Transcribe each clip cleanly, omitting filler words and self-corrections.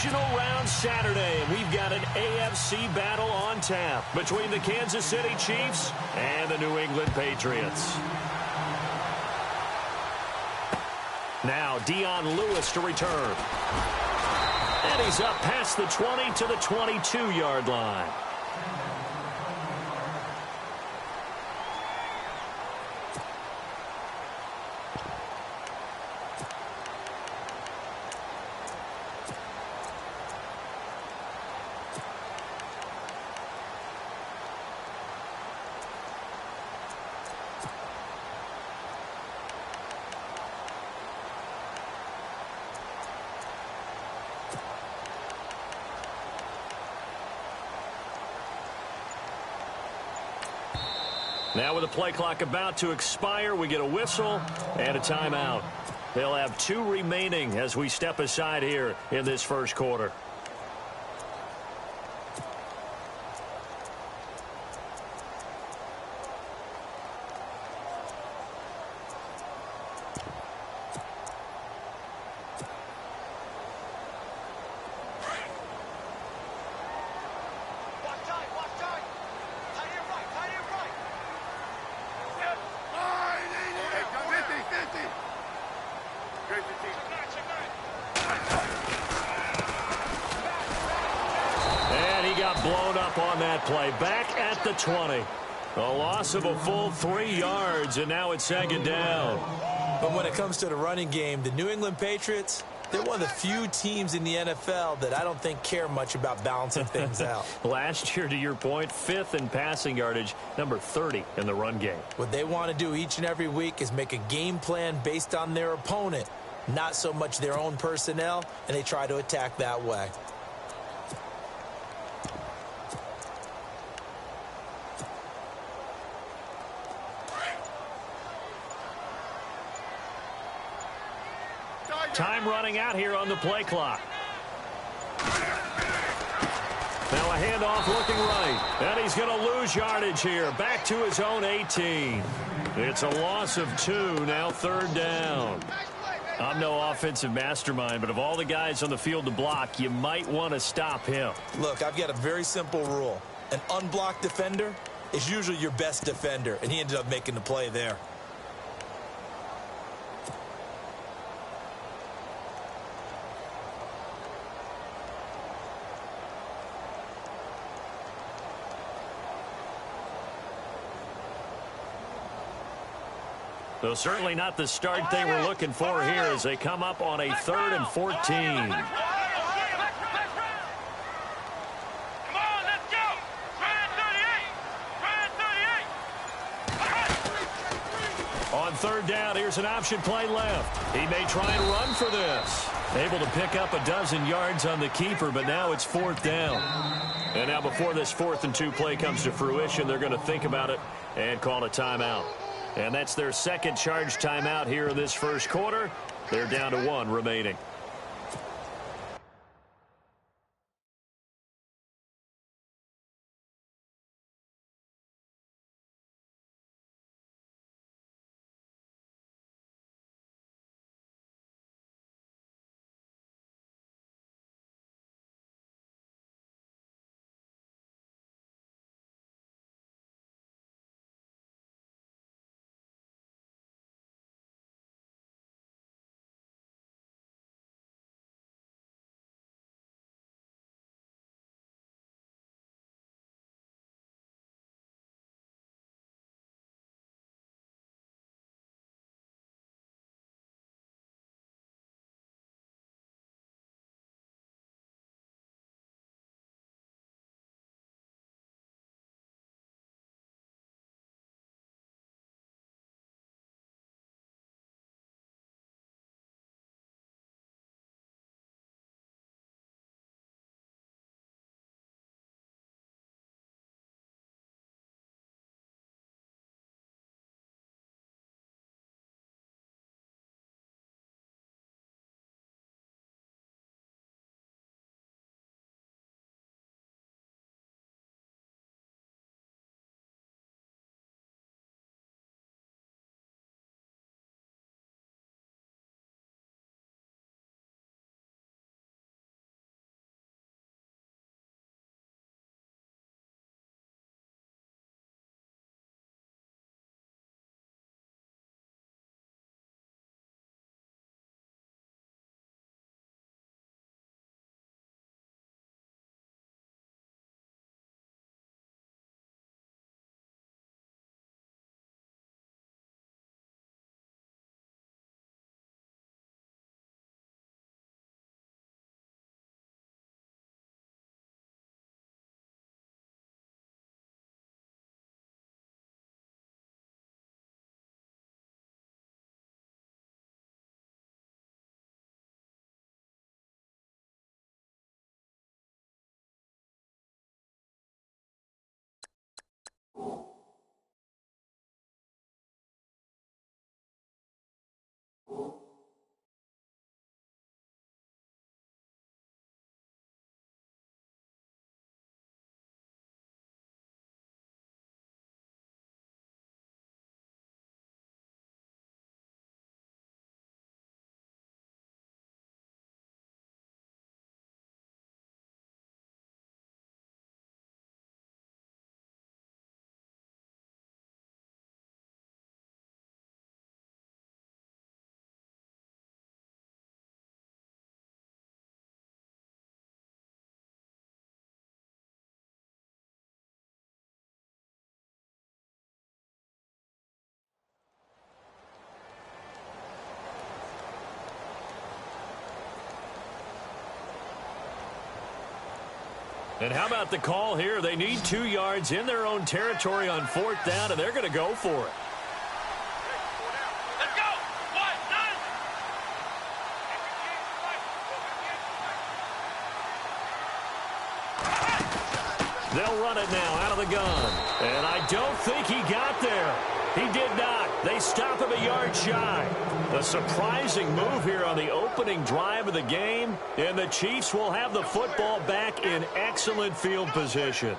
Divisional round Saturday, and we've got an AFC battle on tap between the Kansas City Chiefs and the New England Patriots. Now Dion Lewis to return. And he's up past the 20 to the 22-yard line. Now with the play clock about to expire, we get a whistle and a timeout. They'll have 2 remaining as we step aside here in this first quarter. And he got blown up on that play. Back at the 20. A loss of a full 3 yards, and now it's second down. But when it comes to the running game, the New England Patriots, they're one of the few teams in the NFL that I don't think care much about balancing things out. Last year, to your point, 5th in passing yardage, number 30 in the run game. What they want to do each and every week is make a game plan based on their opponent, not so much their own personnel, and they try to attack that way. Time running out here on the play clock. Now a handoff looking right. And he's going to lose yardage here. Back to his own 18. It's a loss of 2. Now third down. I'm no offensive mastermind, but of all the guys on the field to block, you might want to stop him. Look, I've got a very simple rule. An unblocked defender is usually your best defender, and he ended up making the play there. So certainly not the start they were looking for here as they come up on a 3rd and 14. On third down, here's an option play left. He may try and run for this. Able to pick up a dozen yards on the keeper, but now it's 4th down. And now before this 4th and 2 play comes to fruition, they're going to think about it and call a timeout. And that's their second charge timeout here in this first quarter. They're down to 1 remaining. And how about the call here? They need 2 yards in their own territory on 4th down, and they're going to go for it. Let's go! 1, 9. They'll run it now out of the gun. And I don't think he got there. He did not. They stop him a yard shy. A surprising move here on the opening drive of the game. And the Chiefs will have the football back in excellent field position.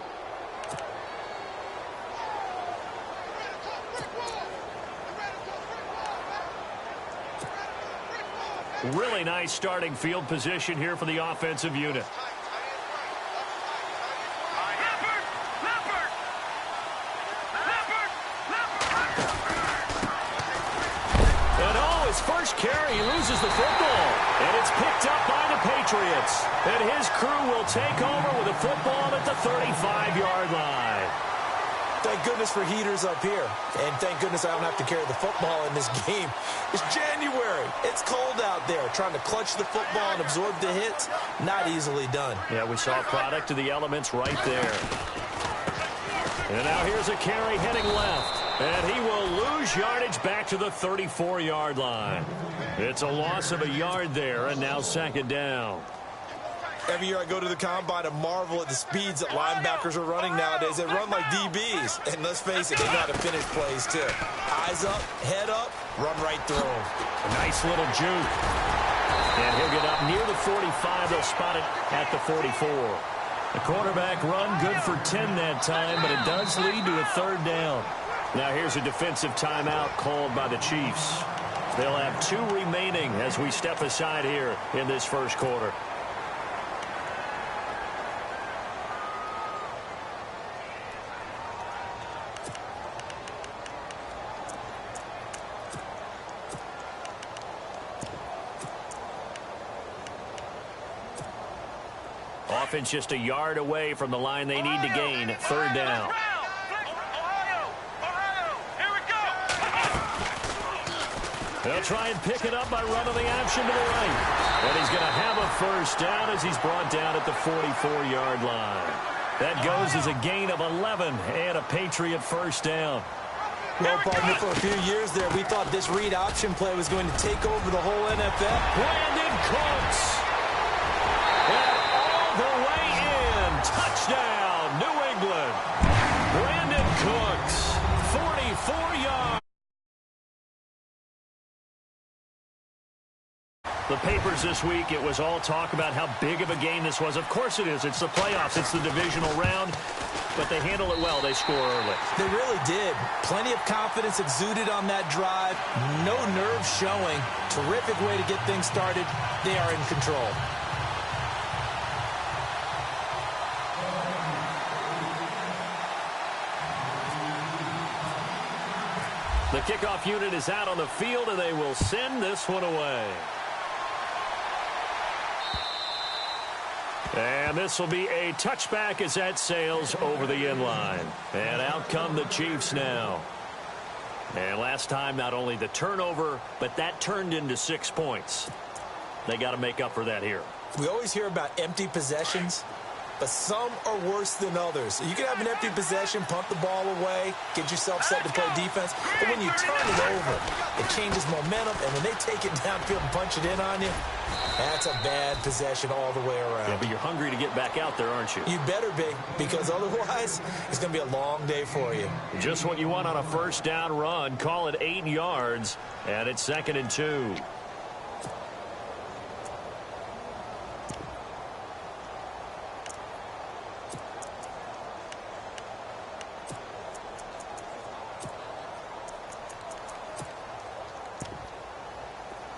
Really nice starting field position here for the offensive unit. First carry, he loses the football, and it's picked up by the Patriots. And his crew will take over with the football at the 35-yard line. Thank goodness for heaters up here, and thank goodness I don't have to carry the football in this game. It's January. It's cold out there. Trying to clutch the football and absorb the hits, not easily done. Yeah, we saw a product of the elements right there. And now here's a carry heading left. And he will lose yardage back to the 34-yard line. It's a loss of a yard there, and now 2nd down. Every year I go to the combine and marvel at the speeds that linebackers are running nowadays. They run like DBs. And let's face it, they know how to finish plays too. Eyes up, head up, run right through them. A nice little juke. And he'll get up near the 45. They'll spot it at the 44. The quarterback run good for 10 that time, but it does lead to a 3rd down. Now here's a defensive timeout called by the Chiefs. They'll have 2 remaining as we step aside here in this first quarter. Offense just a yard away from the line they need to gain. 3rd down. They'll try and pick it up by running the option to the right. And he's going to have a first down as he's brought down at the 44-yard line. That goes as a gain of 11 and a Patriot first down. Well, partner, for a few years there, we thought this read option play was going to take over the whole NFL. Brandon Cooks. And all the way in. Touchdown, New England. Brandon Cooks, 44 yards. The papers this week, it was all talk about how big of a game this was. Of course it is. It's the playoffs. It's the divisional round. But they handle it well. They score early. They really did. Plenty of confidence exuded on that drive. No nerve showing. Terrific way to get things started. They are in control. The kickoff unit is out on the field, and they will send this one away. And this will be a touchback as that sails over the end line. And out come the Chiefs now. And last time, not only the turnover, but that turned into 6 points. They got to make up for that here. We always hear about empty possessions, but some are worse than others. You can have an empty possession, pump the ball away, get yourself set to play defense, but when you turn it over, it changes momentum, and when they take it downfield and punch it in on you, that's a bad possession all the way around. Yeah, but you're hungry to get back out there, aren't you? You better be, because otherwise, it's going to be a long day for you. Just what you want on a first down run. Call it 8 yards, and it's 2nd and 2.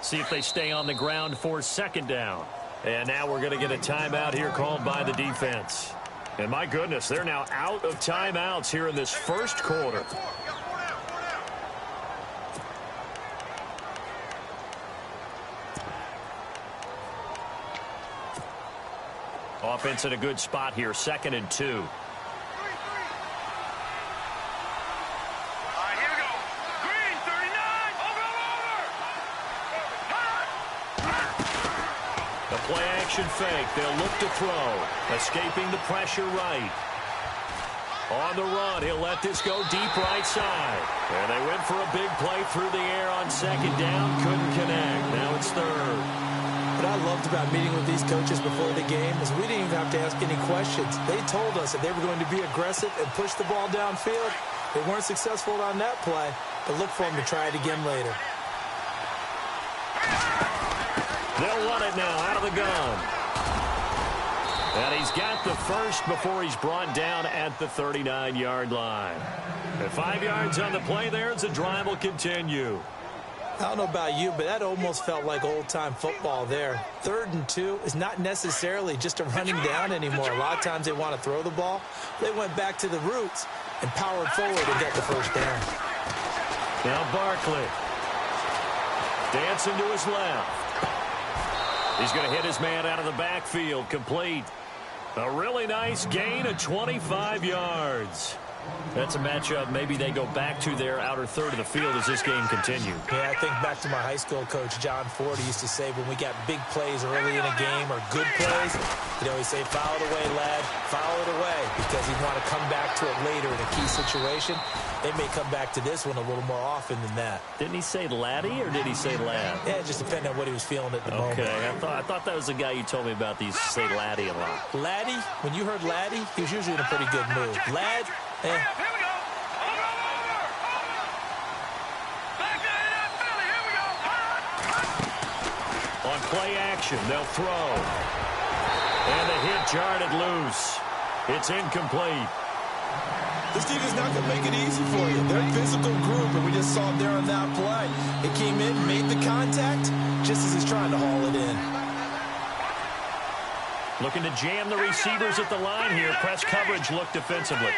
See if they stay on the ground for 2nd down. And now we're going to get a timeout here called by the defense. And my goodness, they're now out of timeouts here in this first quarter. Offense in a good spot here, 2nd and 2. Play-action fake. They'll look to throw. Escaping the pressure right. On the run, he'll let this go deep right side. And they went for a big play through the air on second down. Couldn't connect. Now it's third. What I loved about meeting with these coaches before the game is we didn't even have to ask any questions. They told us that they were going to be aggressive and push the ball downfield. They weren't successful on that play, but look for them to try it again later. They'll run it now out of the gun. And he's got the first before he's brought down at the 39-yard line. And 5 yards on the play there as the drive will continue. I don't know about you, but that almost felt like old-time football there. 3rd and 2 is not necessarily just a running down anymore. A lot of times they want to throw the ball. They went back to the roots and powered forward and got the first down. Now Barkley. Dancing to his left. He's going to hit his man out of the backfield. Complete. A really nice gain of 25 yards. That's a matchup maybe they go back to their outer third of the field as this game continues. Yeah, I think back to my high school coach, John Ford. He used to say when we got big plays early in a game or good plays, he'd say, foul it away, lad, foul it away, because he'd want to come back to it later in a key situation. They may come back to this one a little more often than that. Didn't he say laddie or did he say lad? Yeah, it just depended on what he was feeling at the moment. Okay, I thought that was the guy you told me about. He used to say laddie a lot. Laddie, when you heard laddie, he was usually in a pretty good mood. Lad, Here we go. Back to Philly. Here we go. On play action, they'll throw. And the hit jarred loose. It's incomplete. this team is not going to make it easy for you. They're a physical group, and we just saw it there on that play. It came in, made the contact, just as he's trying to haul it in. Looking to jam the receivers at the line here. Press coverage look defensively.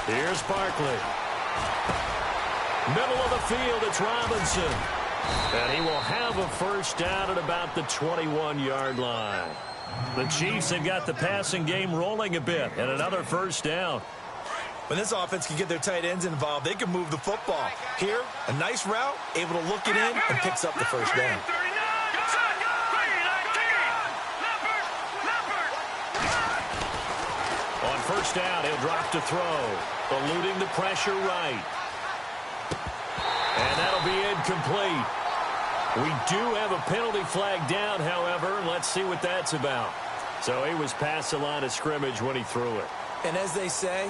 Here's Barkley. Middle of the field, it's Robinson. And he will have a first down at about the 21-yard line. The Chiefs have got the passing game rolling a bit, and another first down. When this offense can get their tight ends involved, they can move the football. Here, a nice route, able to look it in, and picks up the first down. On first down, he'll drop to throw, eluding the pressure right. And that'll be incomplete. We do have a penalty flag down, however. Let's see what that's about. So he was past the line of scrimmage when he threw it. And as they say,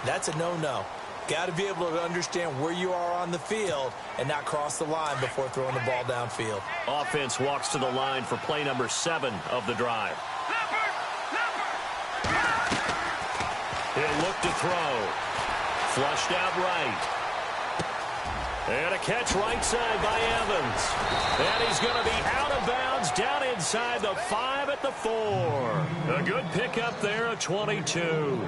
that's a no-no. Got to be able to understand where you are on the field and not cross the line before throwing the ball downfield. Offense walks to the line for play number 7 of the drive. He'll look to throw. Flushed out right. And a catch right side by Evans. And he's going to be out of bounds down inside the 5 at the 4. A good pickup there at 22.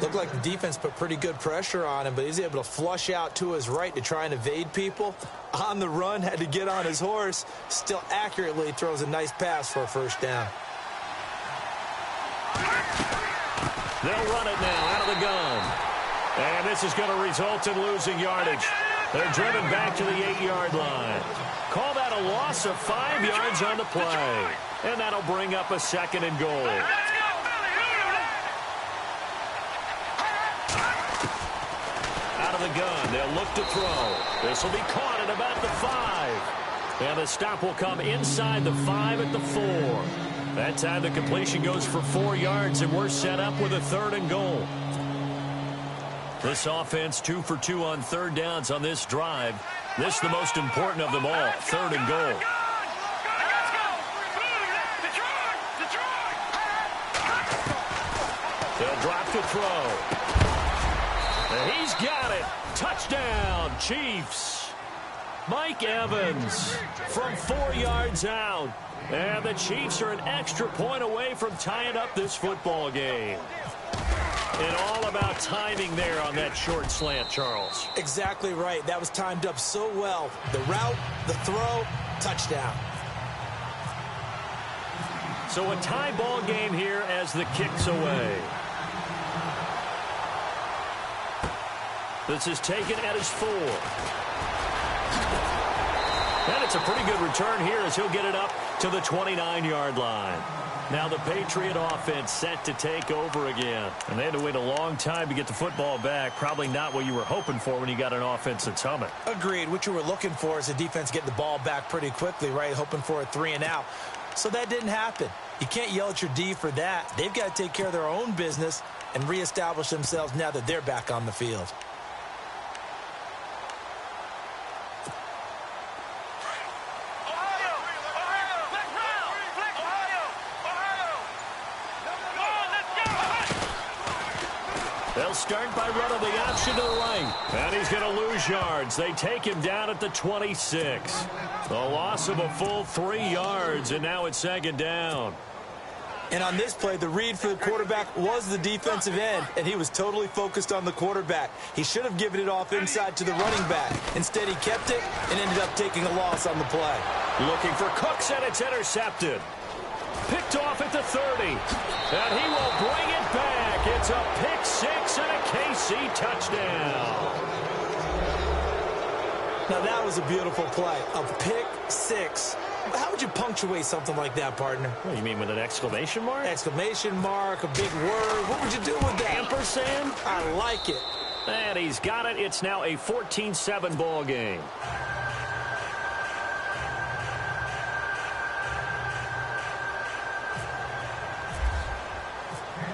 Looked like the defense put pretty good pressure on him, but he's able to flush out to his right to try and evade people. On the run, had to get on his horse. Still accurately throws a nice pass for a first down. They'll run it now out of the gun. And this is going to result in losing yardage. They're driven back to the 8-yard line. Call that a loss of 5 yards on the play. And that'll bring up a 2nd and goal. Out of the gun, they'll look to throw. This will be caught at about the 5. And the stop will come inside the 5 at the 4. That time the completion goes for 4 yards, and we're set up with a 3rd and goal. This offense 2 for 2 on 3rd downs on this drive. This is the most important of them all, 3rd and goal. They'll drop to throw. And he's got it. Touchdown, Chiefs. Mike Evans from 4 yards out. And the Chiefs are an extra point away from tying up this football game. And all about timing there on that short slant, Charles. Exactly right. That was timed up so well. The route, the throw, touchdown. So a tie ball game here as the kick's away. This is taken at his 4. And it's a pretty good return here as he'll get it up to the 29-yard line. Now the Patriot offense set to take over again. And they had to wait a long time to get the football back. Probably not what you were hoping for when you got an offense that's humming. Agreed. What you were looking for is the defense getting the ball back pretty quickly, right? Hoping for a 3-and-out. So that didn't happen. You can't yell at your D for that. They've got to take care of their own business and reestablish themselves now that they're back on the field. They'll start by running the option to the right. And he's going to lose yards. They take him down at the 26. The loss of a full 3 yards, and now it's 2nd down. And on this play, the read for the quarterback was the defensive end, and he was totally focused on the quarterback. He should have given it off inside to the running back. Instead, he kept it and ended up taking a loss on the play. Looking for Cooks, and it's intercepted. Picked off at the 30. And he will bring it back. It's a pick 6 and a KC touchdown. Now, that was a beautiful play. A pick 6. How would you punctuate something like that, partner? What do you mean, with an exclamation mark? Exclamation mark, a big word. What would you do with that? Ampersand? I like it. And he's got it. It's now a 14-7 ball game.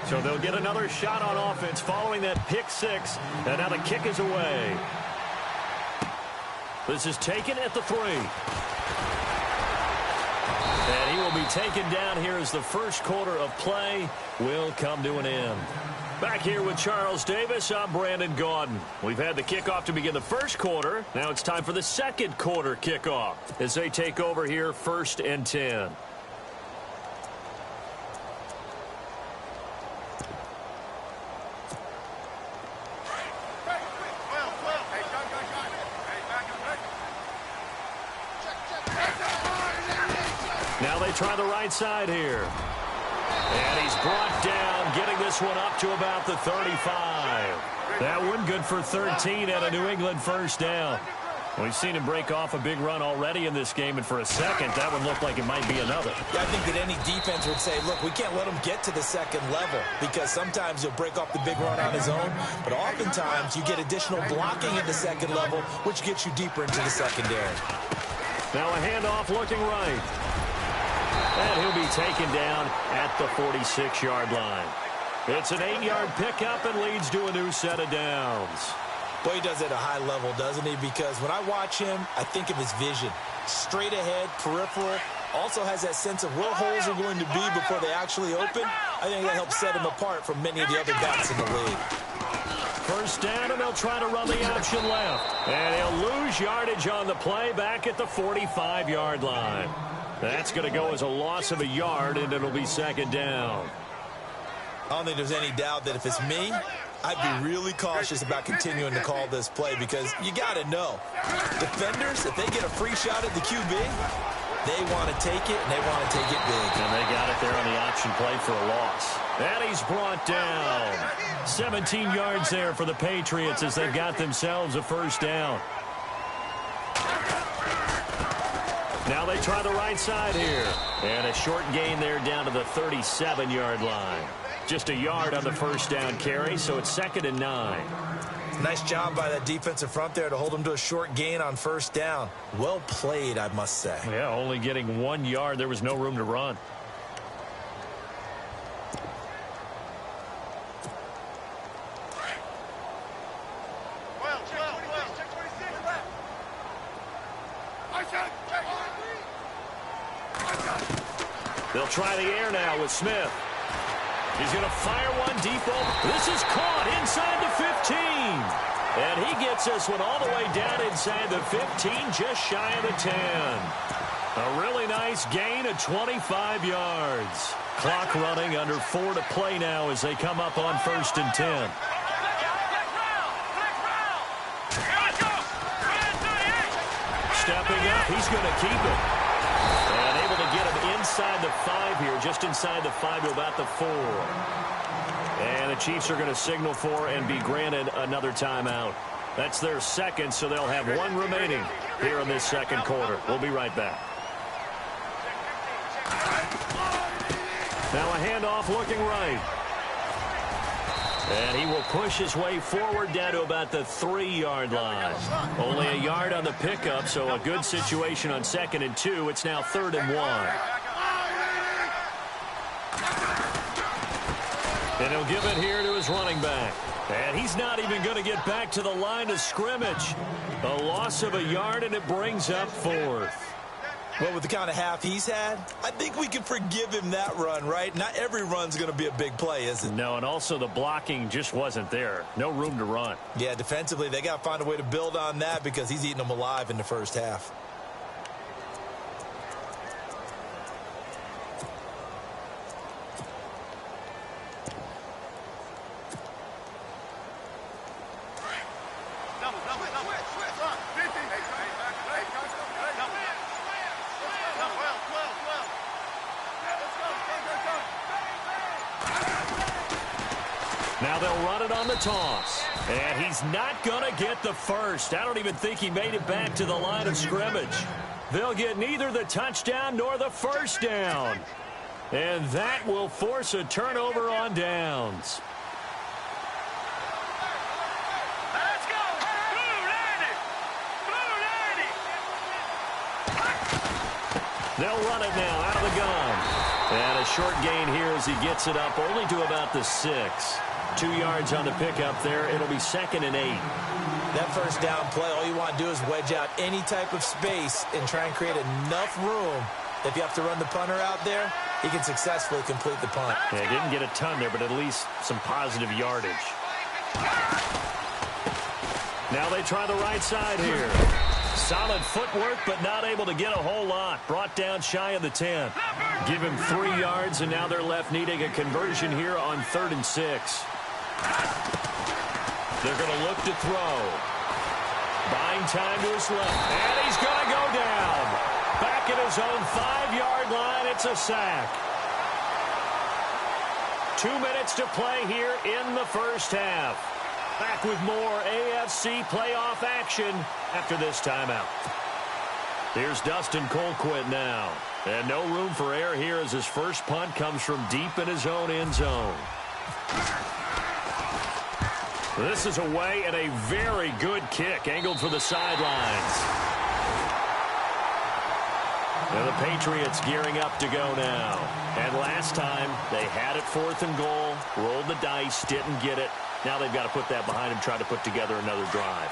So they'll get another shot on offense following that pick 6. And now the kick is away. This is taken at the 3. And he will be taken down here as the first quarter of play will come to an end. Back here with Charles Davis, I'm Brandon Gaudin. We've had the kickoff to begin the first quarter. Now it's time for the second quarter kickoff as they take over here 1st and 10. Now they try the right side here. And he's brought down, getting this one up to about the 35. That one good for 13 and a New England first down. We've seen him break off a big run already in this game, and for a second, that one looked like it might be another. Yeah, I think that any defense would say, look, we can't let him get to the second level because sometimes he'll break off the big run on his own, but oftentimes you get additional blocking at the second level, which gets you deeper into the secondary. Now a handoff looking right. And he'll be taken down at the 46-yard line. It's an 8-yard pickup and leads to a new set of downs. Boy, he does it at a high level, doesn't he? Because when I watch him, I think of his vision. Straight ahead, peripheral. Also has that sense of where holes are going to be before they actually open. I think that helps set him apart from many of the other backs in the league. First down, and they'll try to run the option left. And he'll lose yardage on the play back at the 45-yard line. That's going to go as a loss of a yard, and it'll be 2nd down. I don't think there's any doubt that if it's me, I'd be really cautious about continuing to call this play because you got to know. Defenders, if they get a free shot at the QB, they want to take it, and they want to take it big. And they got it there on the option play for a loss. And he's brought down. 17 yards there for the Patriots as they've got themselves a first down. Now they try the right side here. And a short gain there down to the 37-yard line. Just a yard on the first down carry, so it's 2nd and 9. Nice job by that defensive front there to hold him to a short gain on first down. Well played, I must say. Yeah, only getting 1 yard. There was no room to run. They'll try the air now with Smith. He's going to fire one deep over. This is caught inside the 15. And he gets this one all the way down inside the 15, just shy of the 10. A really nice gain of 25 yards. Clock running, under 4 to play now as they come up on 1st and 10. Stepping up, he's going to keep it. And able to get him inside the 5 here, just inside the 5 to about the 4. And the Chiefs are going to signal for and be granted another timeout. That's their second, so they'll have 1 remaining. here in this second quarter. We'll be right back. Now a handoff looking right. And he will push his way forward down to about the 3-yard line. Only a yard on the pickup, so a good situation on 2nd and 2. It's now 3rd and 1. And he'll give it here to his running back. And he's not even going to get back to the line of scrimmage. A loss of a yard, and it brings up 4th. Well, with the kind of half he's had, I think we can forgive him that run, right? Not every run's going to be a big play, is it? No, and also the blocking just wasn't there. No room to run. Yeah, defensively, they got to find a way to build on that because he's eating them alive in the first half. Now they'll run it on the toss. And he's not going to get the first. I don't even think he made it back to the line of scrimmage. They'll get neither the touchdown nor the first down. And that will force a turnover on downs. Let's go! Blue lady! Blue lady! They'll run it now out of the gun. And a short gain here as he gets it up only to about the 6. 2 yards on the pickup there. It'll be 2nd and 8. That first down play, all you want to do is wedge out any type of space and try and create enough room. If you have to run the punter out there, he can successfully complete the punt. Yeah, didn't get a ton there, but at least some positive yardage. Now they try the right side here. Solid footwork, but not able to get a whole lot. Brought down shy of the 10. Give him 3 yards, and now they're left needing a conversion here on 3rd and 6. They're going to look to throw. Buying time to his left. And he's going to go down. Back at his own 5-yard line. It's a sack. 2 minutes to play here in the first half. Back with more AFC playoff action after this timeout. Here's Dustin Colquitt now. And no room for error here as his first punt comes from deep in his own end zone. This is away and a very good kick angled for the sidelines. And the Patriots gearing up to go now. And last time they had it 4th and goal, rolled the dice, didn't get it. Now they've got to put that behind him, try to put together another drive.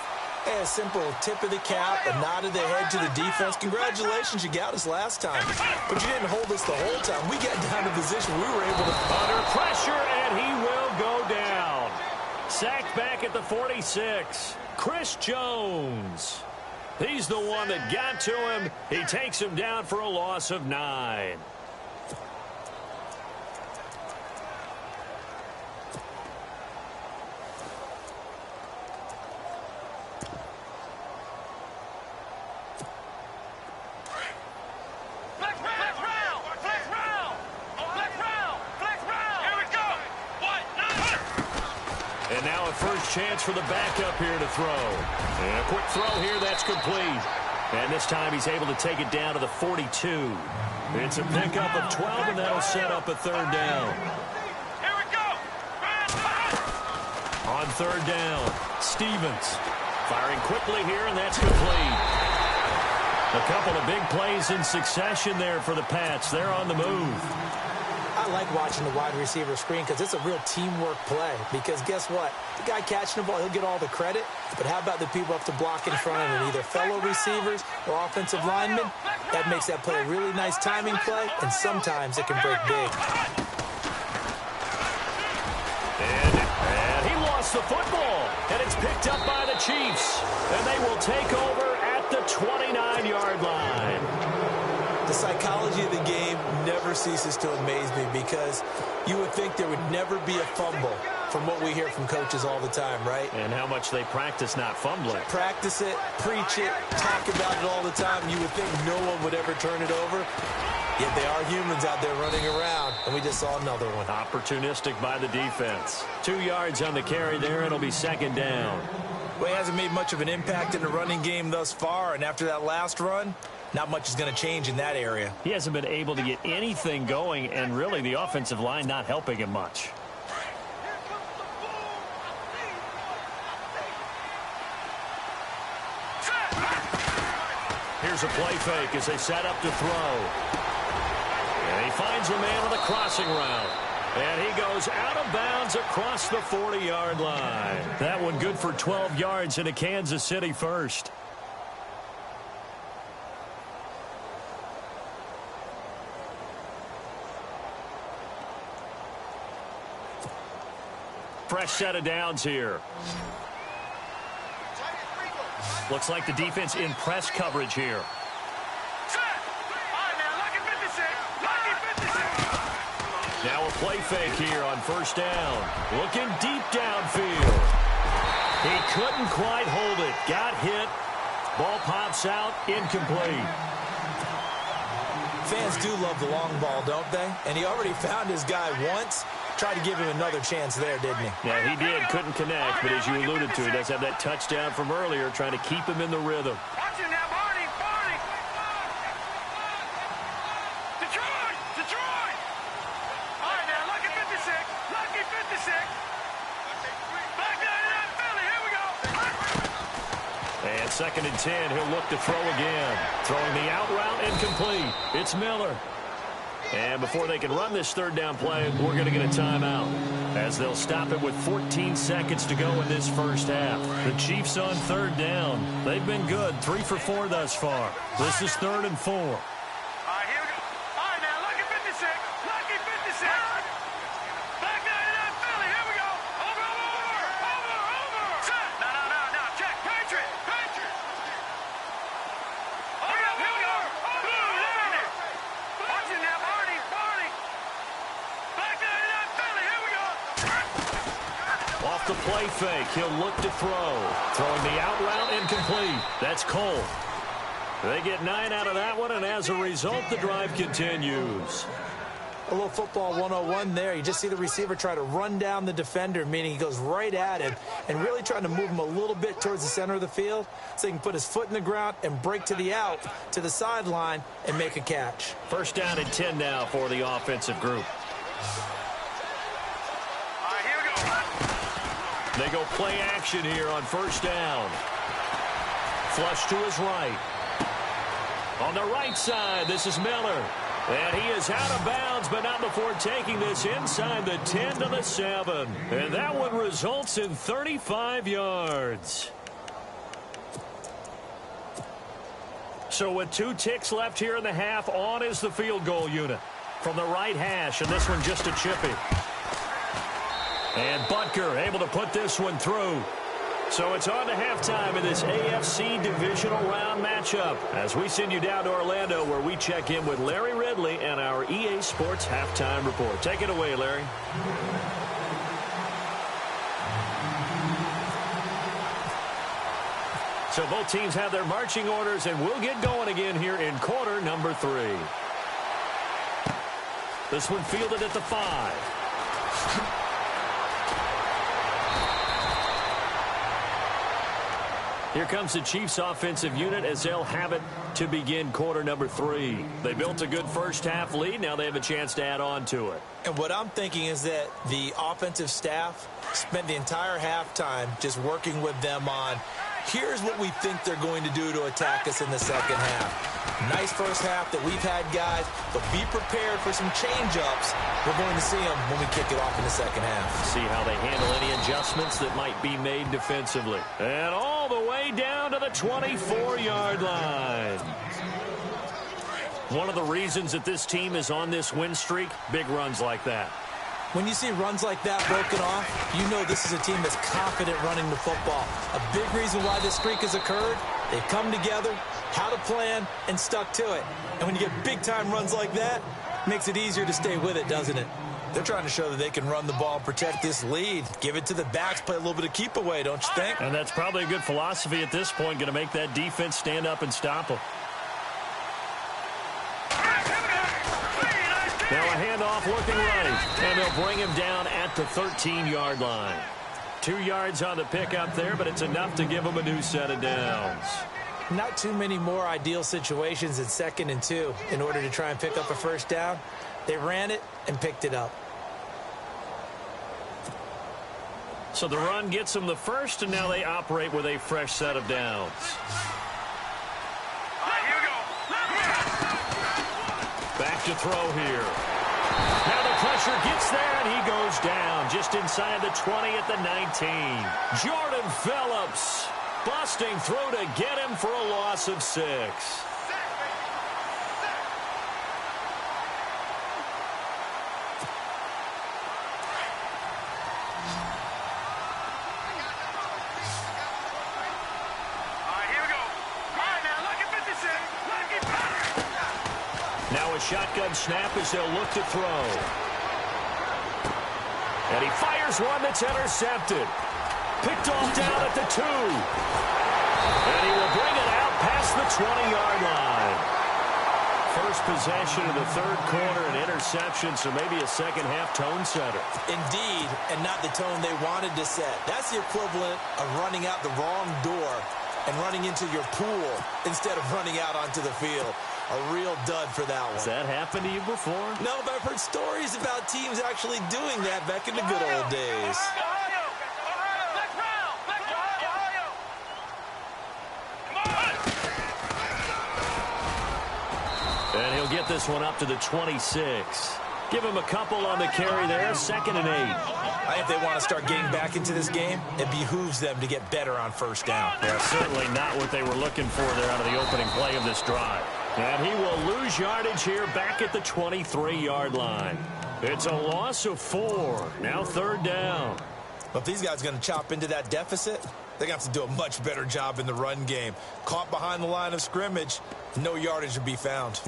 A simple tip of the cap, a nod of the head to the defense. Congratulations, you got us last time. But you didn't hold us the whole time. We got down to position. We were able to... Under pressure, and he will go down. Sacked back at the 46. Chris Jones. He's the one that got to him. He takes him down for a loss of 9. And now a first chance for the backup here to throw. And a quick throw here, that's complete. And this time he's able to take it down to the 42. It's a pickup of 12, and that'll set up a 3rd down. Here we go! On 3rd down, Stevens firing quickly here, and that's complete. A couple of big plays in succession there for the Pats. They're on the move. I like watching the wide receiver screen because it's a real teamwork play. Because guess what? The guy catching the ball, he'll get all the credit. But how about the people up to block in front of him, either fellow receivers or offensive linemen? That makes that play a really nice timing play, and sometimes it can break big. And he lost the football, and it's picked up by the Chiefs. And they will take over at the 29-yard line. The psychology of the game never ceases to amaze me because you would think there would never be a fumble from what we hear from coaches all the time, right? And how much they practice not fumbling. Practice it, preach it, talk about it all the time. You would think no one would ever turn it over. Yet they are humans out there running around, and we just saw another one. Opportunistic by the defense. 2 yards on the carry there. It'll be second down. Well, he hasn't made much of an impact in the running game thus far, and after that last run, not much is going to change in that area. He hasn't been able to get anything going, and really the offensive line not helping him much. Here's a play fake as they set up to throw. And he finds a man on the crossing route. And he goes out of bounds across the 40-yard line. That one good for 12 yards into Kansas City first. Fresh set of downs here. Looks like the defense in press coverage here. Now a play fake here on first down. Looking deep downfield. He couldn't quite hold it. Got hit. Ball pops out. Incomplete. Fans do love the long ball, don't they? And he already found his guy once. Tried to give him another chance there, didn't he? Yeah, he did. Couldn't connect, but as you alluded to, he does have that touchdown from earlier, trying to keep him in the rhythm. Watch it now, Barney, Barney. Detroit. All right, now, lucky 56. Lucky 56. Back down in that Philly. Here we go. And second and 10, he'll look to throw again. Throwing the out route incomplete. It's Miller. And before they can run this third down play, we're going to get a timeout as they'll stop it with 14 seconds to go in this first half. The Chiefs on third down. They've been good, 3 for 4 thus far. This is 3rd and 4. All right, here we go. All right, now, lucky 56. Lucky 56. Back down in that Philly. Here we go. Over. Set. No. Check. Patriot. Oh, yeah, here we go. Blue landed. Watch it now, Barney. Back down in that Philly. Here we go. Off the play fake, he'll look to throw. Throwing the out route incomplete. That's Cole. They get 9 out of that one, and as a result, the drive continues. A little football 101 there. You just see the receiver try to run down the defender, meaning he goes right at him and really trying to move him a little bit towards the center of the field so he can put his foot in the ground and break to the out, to the sideline, and make a catch. First down and 10 now for the offensive group. All right, here we go. They go play action here on first down. Flush to his right. On the right side, this is Miller. And he is out of bounds, but not before taking this inside the 10 to the 7. And that one results in 35 yards. So with 2 ticks left here in the half, on is the field goal unit. From the right hash, and this one just a chippy. And Butker able to put this one through. So it's on to halftime in this AFC divisional round matchup as we send you down to Orlando where we check in with Larry Ridley and our EA Sports halftime report. Take it away, Larry. So both teams have their marching orders, and we'll get going again here in quarter number 3. This one fielded at the 5. Here comes the Chiefs offensive unit as they'll have it to begin quarter number 3. They built a good first half lead. Now they have a chance to add on to it. And what I'm thinking is that the offensive staff spent the entire halftime just working with them on, here's what we think they're going to do to attack us in the second half. Nice first half that we've had, guys, but be prepared for some change-ups. We're going to see them when we kick it off in the second half. See how they handle any adjustments that might be made defensively. And all the way down to the 24-yard line. One of the reasons that this team is on this win streak, big runs like that. When you see runs like that broken off, you know this is a team that's confident running the football. A big reason why this streak has occurred, they've come together, had a plan, and stuck to it. And when you get big-time runs like that, it makes it easier to stay with it, doesn't it? They're trying to show that they can run the ball and protect this lead. Give it to the backs, play a little bit of keep away, don't you think? And that's probably a good philosophy at this point, going to make that defense stand up and stop them. handoff looking right. And they'll bring him down at the 13-yard line. 2 yards on the pickup there, but it's enough to give him a new set of downs. Not too many more ideal situations in 2nd and 2 in order to try and pick up a first down. They ran it and picked it up. So the run gets them the first, and now they operate with a fresh set of downs. Here we go. Back to throw here. Now the pressure gets there, and he goes down just inside the 20 at the 19. Jordan Phillips busting through to get him for a loss of 6. Now a shotgun snap as they'll look to throw. And he fires one that's intercepted. Picked off down at the 2. And he will bring it out past the 20-yard line. First possession of the 3rd quarter, an interception, so maybe a second-half tone setter. Indeed, and not the tone they wanted to set. That's the equivalent of running out the wrong door and running into your pool instead of running out onto the field. A real dud for that one. Has that happened to you before? No, but I've heard stories about teams actually doing that back in the good old days. And he'll get this one up to the 26. Give him a couple on the carry there, 2nd and 8. I think they want to start getting back into this game. It behooves them to get better on first down. Yeah, certainly not what they were looking for there out of the opening play of this drive. And he will lose yardage here back at the 23-yard line. It's a loss of 4. Now 3rd down. But if these guys are going to chop into that deficit, they're going to have to do a much better job in the run game. Caught behind the line of scrimmage, no yardage to be found.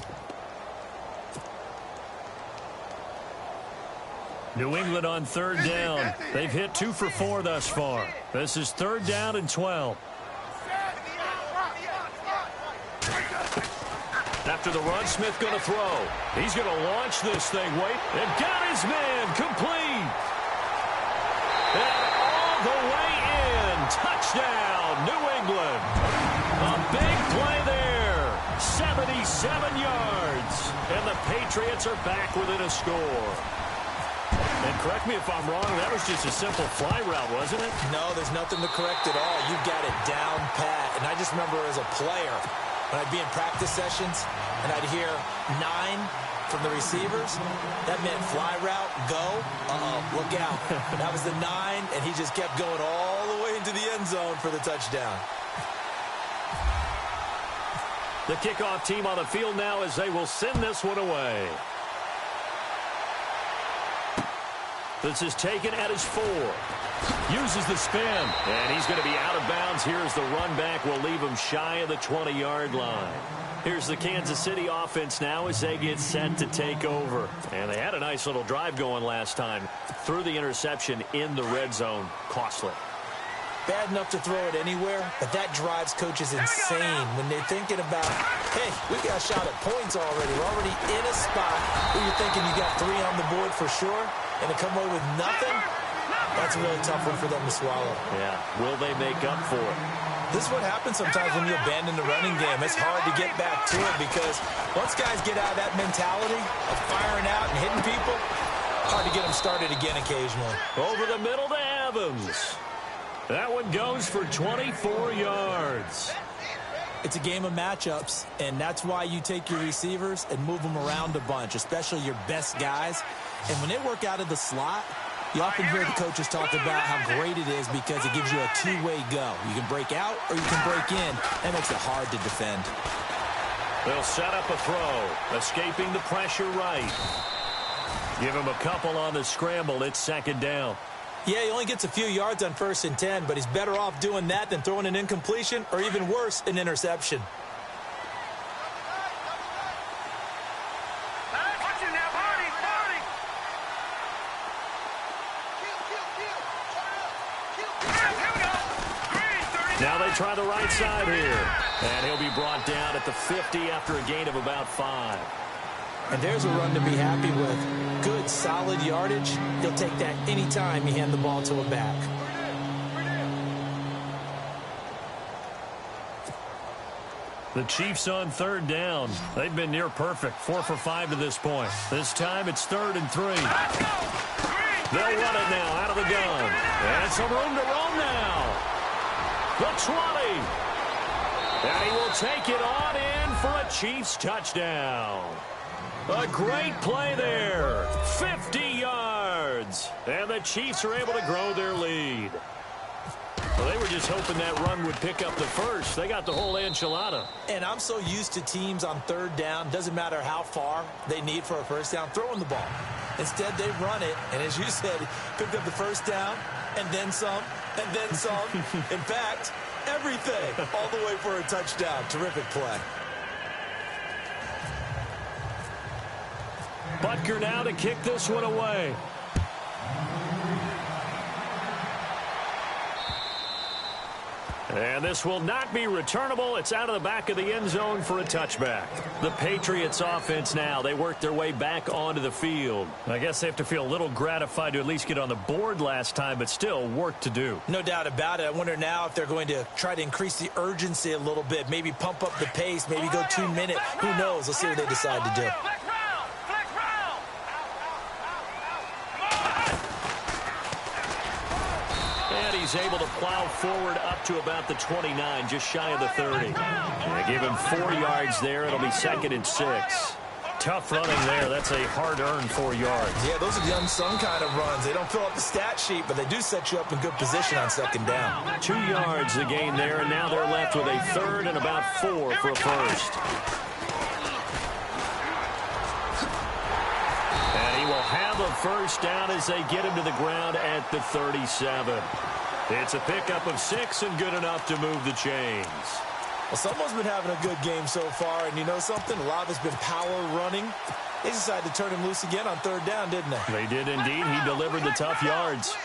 New England on 3rd down. They've hit 2 for 4 thus far. This is 3rd down and 12. After the run, Smith going to throw. He's going to launch this thing. Wait, and got his man complete. And all the way in. Touchdown, New England. A big play there. 77 yards. And the Patriots are back within a score. And correct me if I'm wrong, that was just a simple fly route, wasn't it? No, there's nothing to correct at all. You got it down pat. And I just remember as a player, when I'd be in practice sessions and I'd hear 9 from the receivers, that meant fly route, go, look out. That was the 9, and he just kept going all the way into the end zone for the touchdown. The kickoff team on the field now as they will send this one away. This is taken at his 4. Uses the spin. And he's going to be out of bounds here as the run back will leave him shy of the 20-yard line. Here's the Kansas City offense now as they get set to take over. And they had a nice little drive going last time. Threw the interception in the red zone. Costly. Bad enough to throw it anywhere, but that drives coaches insane when they're thinking about, hey, we got a shot at points already. We're already in a spot where you're thinking you got 3 on the board for sure, and to come away with nothing, that's a really tough one for them to swallow. Yeah, will they make up for it? This is what happens sometimes when you abandon the running game. It's hard to get back to it because once guys get out of that mentality of firing out and hitting people, hard to get them started again occasionally. Over the middle to Evans. That one goes for 24 yards. It's a game of matchups, and that's why you take your receivers and move them around a bunch, especially your best guys. And when they work out of the slot, you often hear the coaches talk about how great it is because it gives you a two-way go. You can break out or you can break in. That makes it hard to defend. They'll set up a throw, escaping the pressure right. Give him a couple on the scramble. It's 2nd down. Yeah, he only gets a few yards on 1st and 10, but he's better off doing that than throwing an incompletion or even worse, an interception. Now they try the right side here. And he'll be brought down at the 50 after a gain of about 5. And there's a run to be happy with. Good, solid yardage. He'll take that anytime you hand the ball to a back. The Chiefs on third down. They've been near perfect. 4 for 5 to this point. This time it's 3rd and 3. They'll run it now out of the gun. And some room to roam now. The 20. And he will take it on in for a Chiefs touchdown. A great play there. 50 yards. And the Chiefs are able to grow their lead. Well, they were just hoping that run would pick up the first. They got the whole enchilada. And I'm so used to teams on third down, doesn't matter how far they need for a first down, throwing the ball. Instead, they run it, and as you said, picked up the first down, and then some, and then some. In fact, everything, all the way for a touchdown. Terrific play. Butker now to kick this one away. And this will not be returnable. It's out of the back of the end zone for a touchback. The Patriots offense now, they work their way back onto the field. I guess they have to feel a little gratified to at least get on the board last time, but still work to do. No doubt about it. I wonder now if they're going to try to increase the urgency a little bit, maybe pump up the pace, maybe go 2 minutes. Who knows? Let's see what they decide to do. He's able to plow forward up to about the 29, just shy of the 30. They give him 4 yards there. It'll be 2nd and 6. Tough running there. That's a hard-earned 4 yards. Yeah, those are the unsung kind of runs. They don't fill up the stat sheet, but they do set you up in good position on 2nd down. 2 yards the gain there, and now they're left with a 3rd and about 4 for a first. And he will have a first down as they get him to the ground at the 37. It's a pickup of 6 and good enough to move the chains. Well, someone's been having a good game so far, and you know something? A lot of it's been power running. They decided to turn him loose again on 3rd down, didn't they? They did indeed. He delivered the tough yards.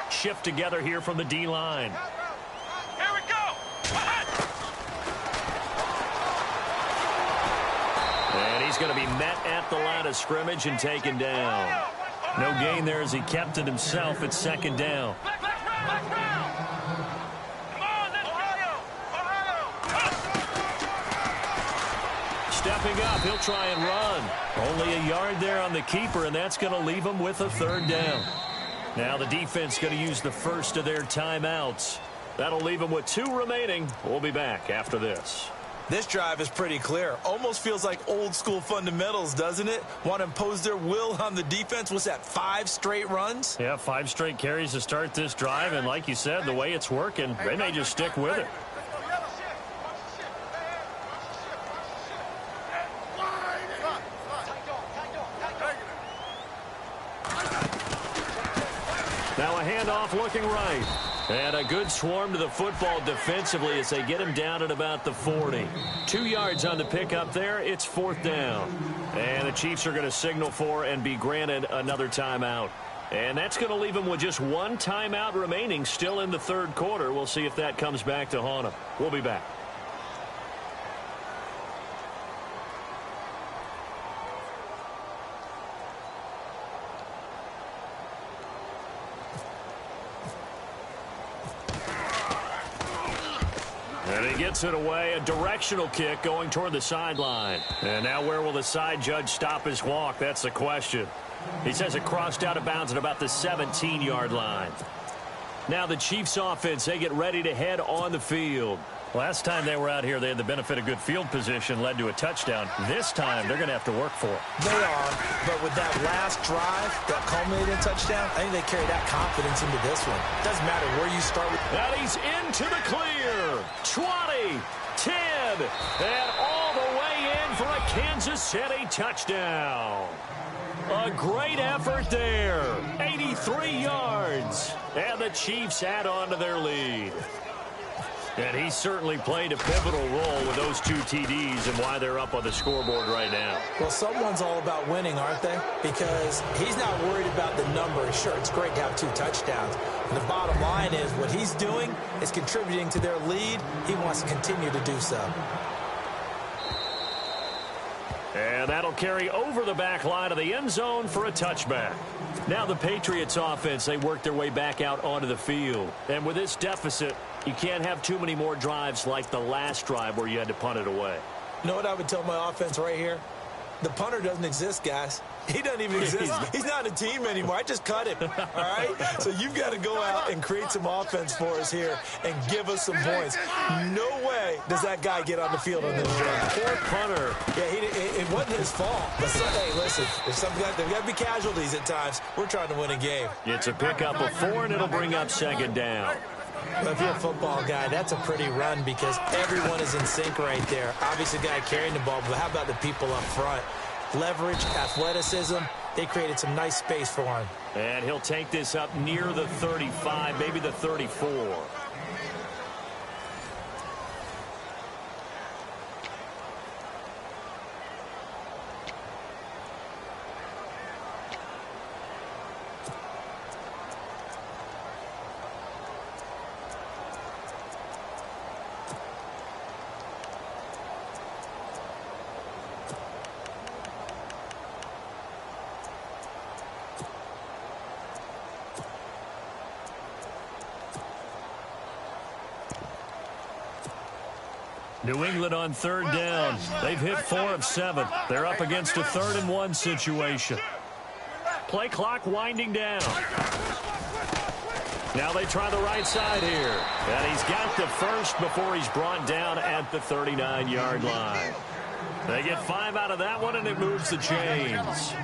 Shift together here from the D-line. Here we go. And he's going to be met at the line of scrimmage and taken down. No gain there as he kept it himself at 2nd down. Stepping up, he'll try and run. Only a yard there on the keeper, and that's going to leave him with a 3rd down. Now the defense going to use the first of their timeouts. That'll leave them with 2 remaining. We'll be back after this. This drive is pretty clear. Almost feels like old school fundamentals, doesn't it? Want to impose their will on the defense. What's that, 5 straight runs? Yeah, 5 straight carries to start this drive. And like you said, the way it's working, they may just stick with it. Now a handoff looking right. And a good swarm to the football defensively as they get him down at about the 40. 2 yards on the pickup there. It's 4th down. And the Chiefs are going to signal for and be granted another timeout. And that's going to leave them with just 1 timeout remaining still in the 3rd quarter. We'll see if that comes back to haunt them. We'll be back. And he gets it away. A directional kick going toward the sideline. And now where will the side judge stop his walk? That's the question. He says it crossed out of bounds at about the 17-yard line. Now the Chiefs offense, they get ready to head on the field. Last time they were out here, they had the benefit of good field position, led to a touchdown. This time, they're going to have to work for it. They are, but with that last drive that culminated in a touchdown, I think they carry that confidence into this one. Doesn't matter where you start with. And he's into the clear. 20, 10, and all the way in for a Kansas City touchdown. A great effort there. 83 yards. And the Chiefs add on to their lead. And he certainly played a pivotal role with those 2 TDs and why they're up on the scoreboard right now. Well, someone's all about winning, aren't they? Because he's not worried about the numbers. Sure, it's great to have 2 touchdowns. And the bottom line is what he's doing is contributing to their lead. He wants to continue to do so. And that'll carry over the back line of the end zone for a touchback. Now the Patriots offense, they work their way back out onto the field. And with this deficit, you can't have too many more drives like the last drive where you had to punt it away. You know what I would tell my offense right here? The punter doesn't exist, guys. He doesn't even exist. He's not a team anymore. I just cut him, all right? So you've got to go out and create some offense for us here and give us some points. No way does that guy get on the field on this drive. Poor punter. Yeah, it wasn't his fault. But hey, listen, there's got to be casualties at times. We're trying to win a game. It's a pickup of 4, and it'll bring up second down. Well, if you're a football guy, that's a pretty run because everyone is in sync right there. Obviously, the guy carrying the ball, but how about the people up front? Leverage, athleticism, they created some nice space for him. And he'll take this up near the 35, maybe the 34. New England on third down. They've hit 4 of 7. They're up against a 3rd and 1 situation. Play clock winding down. Now they try the right side here. And he's got the first before he's brought down at the 39-yard line. They get 5 out of that one, and it moves the chains.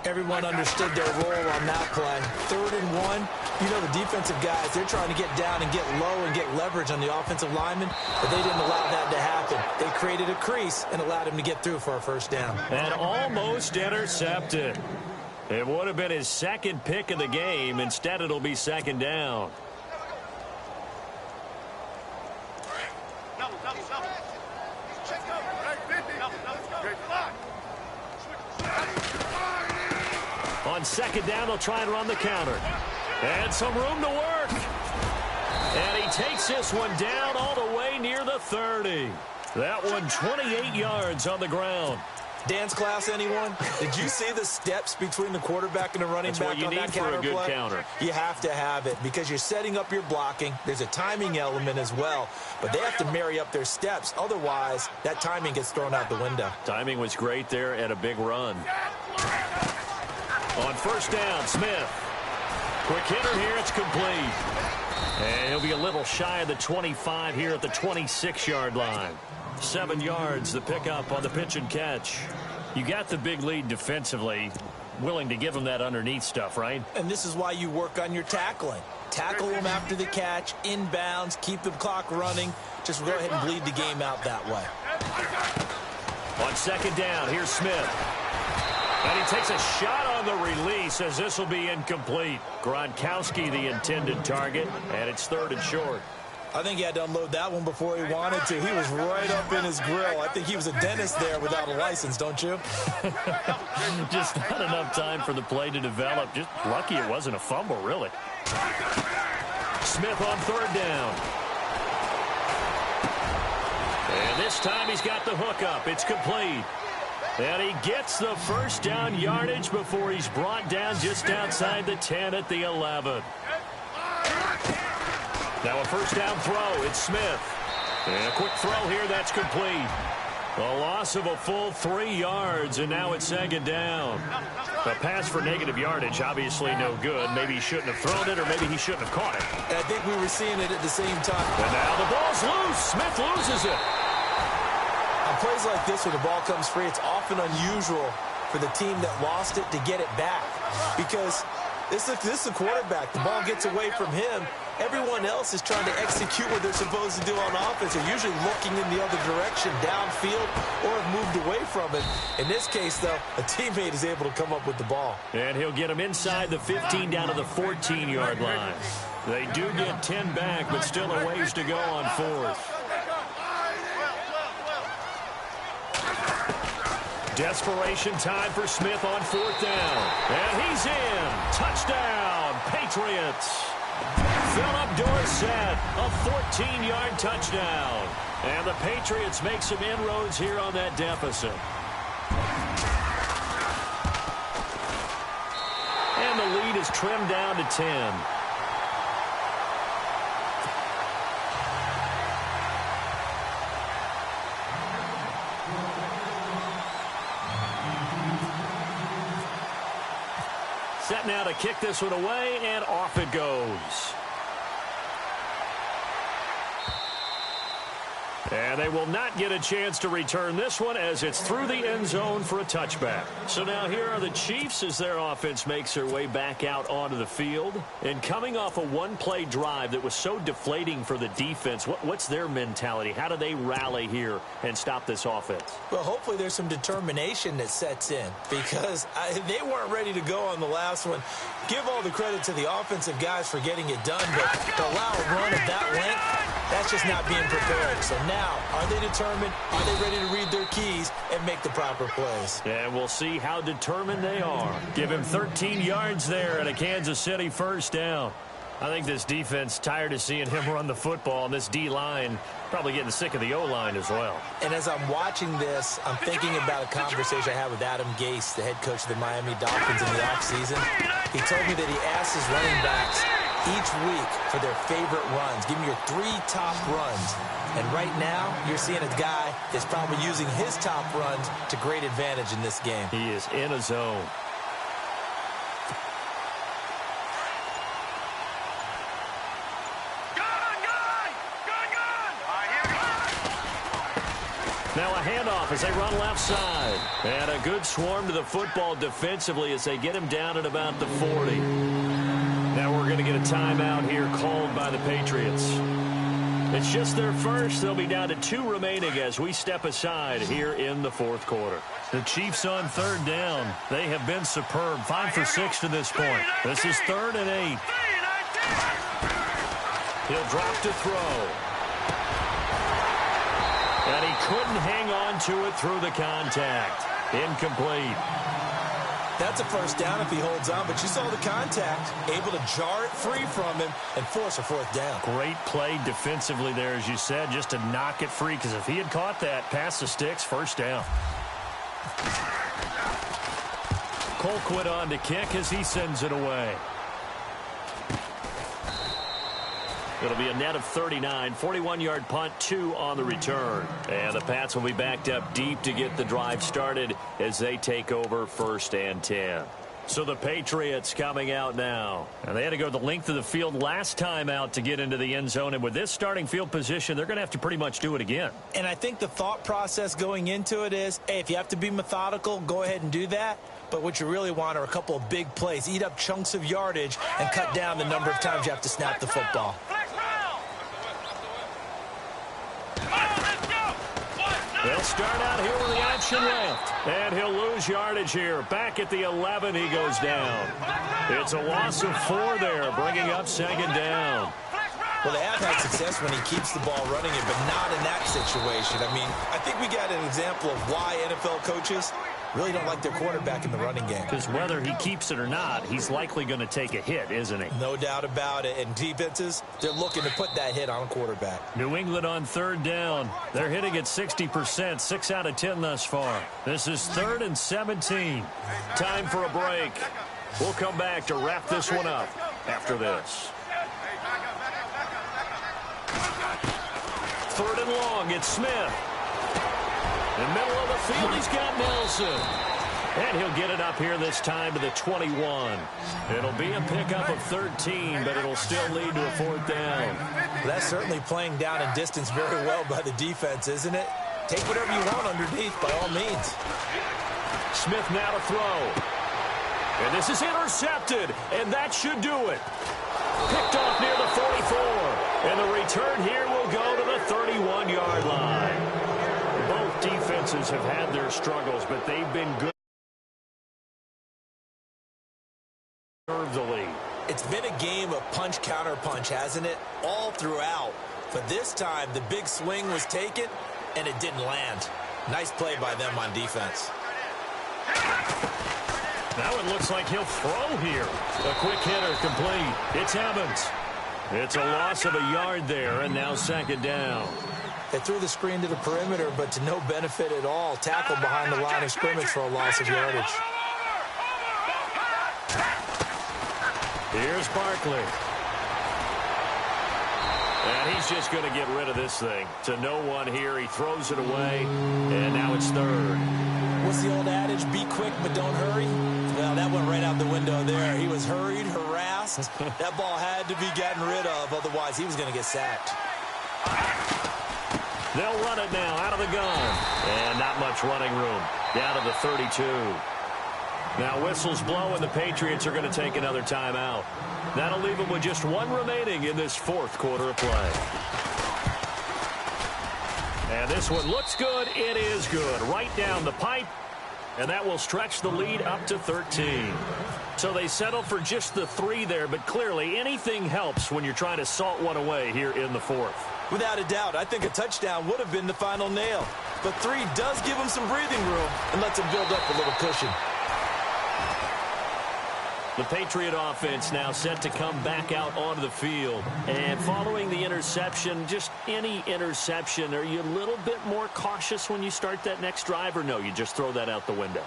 Everyone understood their role on that play. 3rd and 1. You know, the defensive guys, they're trying to get down and get low and get leverage on the offensive lineman, but they didn't allow that to happen. They created a crease and allowed him to get through for a first down. And almost intercepted. It would have been his 2nd pick of the game. Instead, it'll be 2nd down. On 2nd down, they'll try and run the counter. And some room to work. And he takes this one down all the way near the 30. That one 28 yards on the ground. Dance class, anyone? Did you see the steps between the quarterback and the running back on that counter play? That's what you need for a good counter. You have to have it because you're setting up your blocking. There's a timing element as well, but they have to marry up their steps. Otherwise, that timing gets thrown out the window. Timing was great there and a big run. On 1st down, Smith. Quick hitter here, it's complete. And he'll be a little shy of the 25 here at the 26-yard line. 7 yards, the pickup on the pitch and catch. You got the big lead defensively. Willing to give him that underneath stuff, right? And this is why you work on your tackling. Tackle them after the catch, inbounds, keep the clock running. Just go ahead and bleed the game out that way. On 2nd down, here's Smith. And he takes a shot on the release as this will be incomplete. Gronkowski, the intended target, and it's 3rd and short. I think he had to unload that one before he wanted to. He was right up in his grill. I think he was a dentist there without a license, don't you? Just not enough time for the play to develop. Just lucky it wasn't a fumble, really. Smith on 3rd down. And this time he's got the hook up. It's complete. And he gets the first down yardage before he's brought down just outside the 10 at the 11. Now a first down throw. It's Smith. And a quick throw here. That's complete. A loss of a full 3 yards, and now it's 2nd down. A pass for negative yardage, obviously no good. Maybe he shouldn't have thrown it, or maybe he shouldn't have caught it. And I think we were seeing it at the same time. And now the ball's loose. Smith loses it. On plays like this where the ball comes free, it's often unusual for the team that lost it to get it back. Because this is the quarterback. The ball gets away from him. Everyone else is trying to execute what they're supposed to do on offense. They're usually looking in the other direction, downfield, or have moved away from it. In this case, though, a teammate is able to come up with the ball. And he'll get him inside the 15 down to the 14-yard line. They do get 10 back, but still a ways to go on 4th. Desperation time for Smith on 4th down. And he's in. Touchdown, Patriots. Philip Dorsett, a 14-yard touchdown. And the Patriots make some inroads here on that deficit. trimmed down to 10. Set now to kick this one away, and off it goes. And they will not get a chance to return this one as it's through the end zone for a touchback. So now here are the Chiefs as their offense makes their way back out onto the field. And coming off a one-play drive that was so deflating for the defense, what's their mentality? How do they rally here and stop this offense? Well, hopefully there's some determination that sets in because they weren't ready to go on the last one. Give all the credit to the offensive guys for getting it done, but to allow a run of that length, that's just not being prepared. So now, are they determined? Are they ready to read their keys and make the proper plays? And we'll see how determined they are. Give him 13 yards there and a Kansas City first down. I think this defense tired of seeing him run the football, and this D-line probably getting sick of the O-line as well. And as I'm watching this, I'm thinking about a conversation I had with Adam Gase, the head coach of the Miami Dolphins in the offseason. He told me that he asked his running backs each week for their favorite runs. Give me your 3 top runs. And right now, you're seeing a guy that's probably using his top runs to great advantage in this game. He is in a zone. Now a handoff as they run left side. And a good swarm to the football defensively as they get him down at about the 40. Now we're going to get a timeout here called by the Patriots. It's just their first. They'll be down to 2 remaining as we step aside here in the fourth quarter. The Chiefs on third down. They have been superb. 5 for 6 to this point. This is 3rd and 8. He'll drop to throw. And he couldn't hang on to it through the contact. Incomplete. That's a first down if he holds on, but you saw the contact, able to jar it free from him and force a 4th down. Great play defensively there, as you said, just to knock it free, because if he had caught that, past the sticks, first down. Colquitt on to kick as he sends it away. It'll be a net of 39, 41-yard punt, 2 on the return. And the Pats will be backed up deep to get the drive started as they take over 1st and 10. So the Patriots coming out now. And they had to go the length of the field last time out to get into the end zone. And with this starting field position, they're going to have to pretty much do it again. And I think the thought process going into it is, hey, if you have to be methodical, go ahead and do that. But what you really want are a couple of big plays. Eat up chunks of yardage and cut down the number of times you have to snap the football. They'll start out here with the action left. And he'll lose yardage here. Back at the 11, he goes down. It's a loss of 4 there, bringing up 2nd down. Well, they have had success when he keeps the ball running it, but not in that situation. I mean, I think we got an example of why NFL coaches really don't like their quarterback in the running game. Because whether he keeps it or not, he's likely going to take a hit, isn't he? No doubt about it. And defenses, they're looking to put that hit on a quarterback. New England on 3rd down. They're hitting at 60%, 6 out of 10 thus far. This is 3rd and 17. Time for a break. We'll come back to wrap this one up after this. 3rd and long, it's Smith. In the middle of the field, he's got Nelson. And he'll get it up here this time to the 21. It'll be a pickup of 13, but it'll still lead to a 4th down. Well, that's certainly playing down in distance very well by the defense, isn't it? Take whatever you want underneath, by all means. Smith now to throw. And this is intercepted, and that should do it. Picked off near the 44. And the return here will go to the 31-yard line. Both defenses have had their struggles, but they've been good. Serve the lead. It's been a game of punch, counter punch, hasn't it? All throughout. But this time, the big swing was taken, and it didn't land. Nice play by them on defense. Now it looks like he'll throw here. A quick hitter complete. It's Evans. It's a loss of a yard there, and now 2nd down. They threw the screen to the perimeter, but to no benefit at all. Tackled behind the line of scrimmage for a loss of yardage. Here's Barkley. And he's just going to get rid of this thing. To no one here. He throws it away, and now it's third. What's the old adage? Be quick, but don't hurry? Well, that went right out the window there. He was hurried, harassed. That ball had to be gotten rid of, otherwise he was going to get sacked. They'll run it now out of the gun. And not much running room. Down to the 32. Now whistles blow, and the Patriots are going to take another timeout. That'll leave them with just one remaining in this fourth quarter of play. And this one looks good. It is good. Right down the pipe. And that will stretch the lead up to 13. So they settle for just the 3 there, but clearly anything helps when you're trying to salt one away here in the fourth. Without a doubt, I think a touchdown would have been the final nail. But 3 does give them some breathing room and lets them build up a little cushion. The Patriot offense now set to come back out onto the field. And following the interception, just any interception, are you a little bit more cautious when you start that next drive, or no, you just throw that out the window?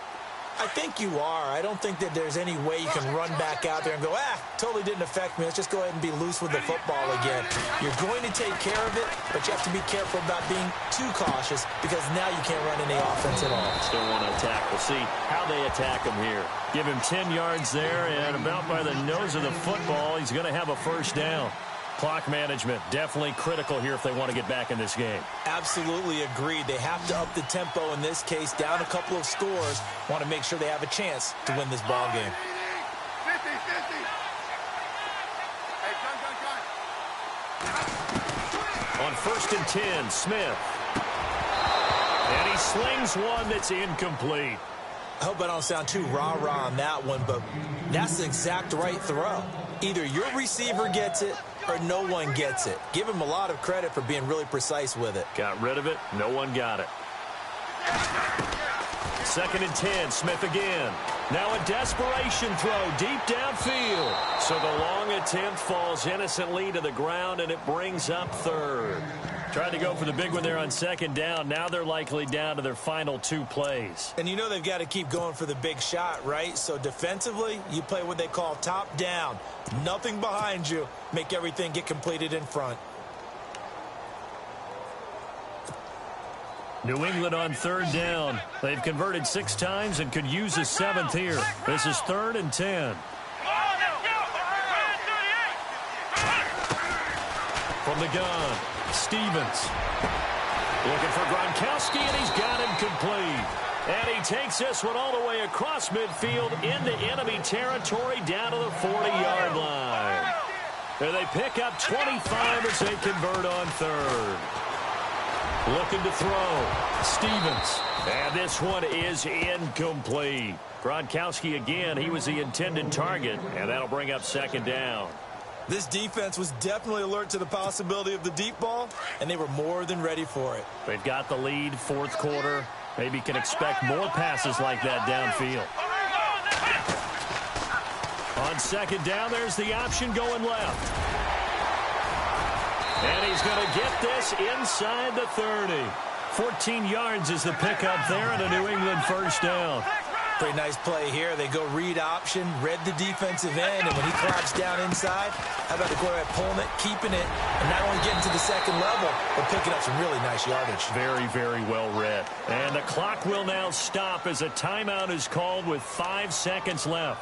I think you are. I don't think that there's any way you can run back out there and go, totally didn't affect me. Let's just go ahead and be loose with the football again. You're going to take care of it, but you have to be careful about being too cautious because now you can't run any offense at all. Still want to attack. We'll see how they attack him here. Give him 10 yards there, and about by the nose of the football, he's going to have a first down. Clock management, definitely critical here if they want to get back in this game. Absolutely agreed. They have to up the tempo in this case, down a couple of scores. Want to make sure they have a chance to win this ball game. 50, 50. Hey, On 1st and 10, Smith. And he slings one that's incomplete. I hope I don't sound too rah-rah on that one, but that's the exact right throw. Either your receiver gets it or no one gets it. Give him a lot of credit for being really precise with it. Got rid of it. No one got it. 2nd and 10, Smith again. Now a desperation throw deep downfield. So the long attempt falls innocently to the ground, and it brings up 3rd. Tried to go for the big one there on 2nd down. Now they're likely down to their final 2 plays. And you know they've got to keep going for the big shot, right? So defensively, you play what they call top down. Nothing behind you. Make everything get completed in front. New England on 3rd down. They've converted 6 times and could use a 7th here. This is 3rd and 10. From the gun, Stevens. Looking for Gronkowski, and he's got him complete. And he takes this one all the way across midfield into enemy territory down to the 40-yard line. And they pick up 25 as they convert on 3rd. Looking to throw. Stevens. And this one is incomplete. Gronkowski again. He was the intended target. And that'll bring up 2nd down. This defense was definitely alert to the possibility of the deep ball, and they were more than ready for it. They've got the lead, 4th quarter. Maybe can expect more passes like that downfield. On 2nd down, there's the option going left. And he's going to get this inside the 30. 14 yards is the pickup there, and a New England first down. Pretty nice play here. They go read option, read the defensive end, and when he collapses down inside, how about the quarterback pulling it, keeping it, and not only getting to the 2nd level, but picking up some really nice yardage. Very, very well read. And the clock will now stop as a timeout is called with 5 seconds left.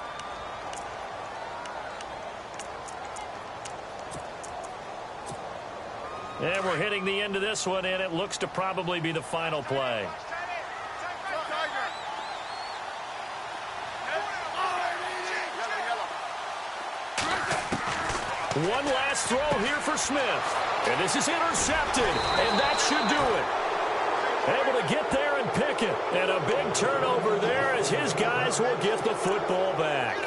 And we're hitting the end of this one, and it looks to probably be the final play. One last throw here for Smith. And this is intercepted, and that should do it. Able to get there and pick it. And a big turnover there as his guys will get the football back.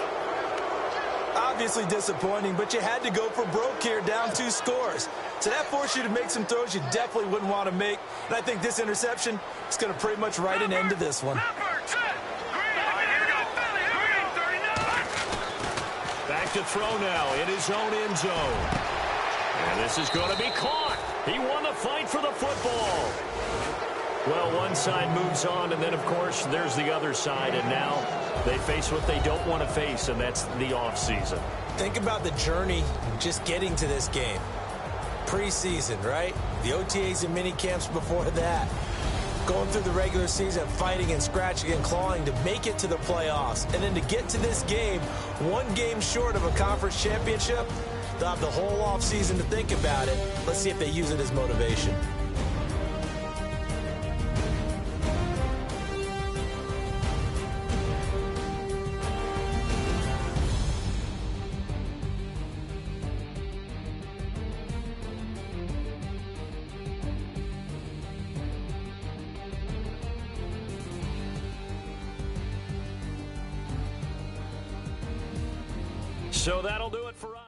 Obviously disappointing, but you had to go for broke here, down 2 scores. So that forced you to make some throws you definitely wouldn't want to make. And I think this interception is going to pretty much write an end to this one. Back to throw now in his own end zone. And this is going to be caught. He won the fight for the football. Well, one side moves on, and then, of course, there's the other side. And now they face what they don't want to face, and that's the offseason. Think about the journey just getting to this game. Preseason, right? The OTAs and mini camps before that. Going through the regular season, fighting and scratching and clawing to make it to the playoffs. And then to get to this game, one game short of a conference championship, they'll have the whole offseason to think about it. Let's see if they use it as motivation. So that'll do it for us.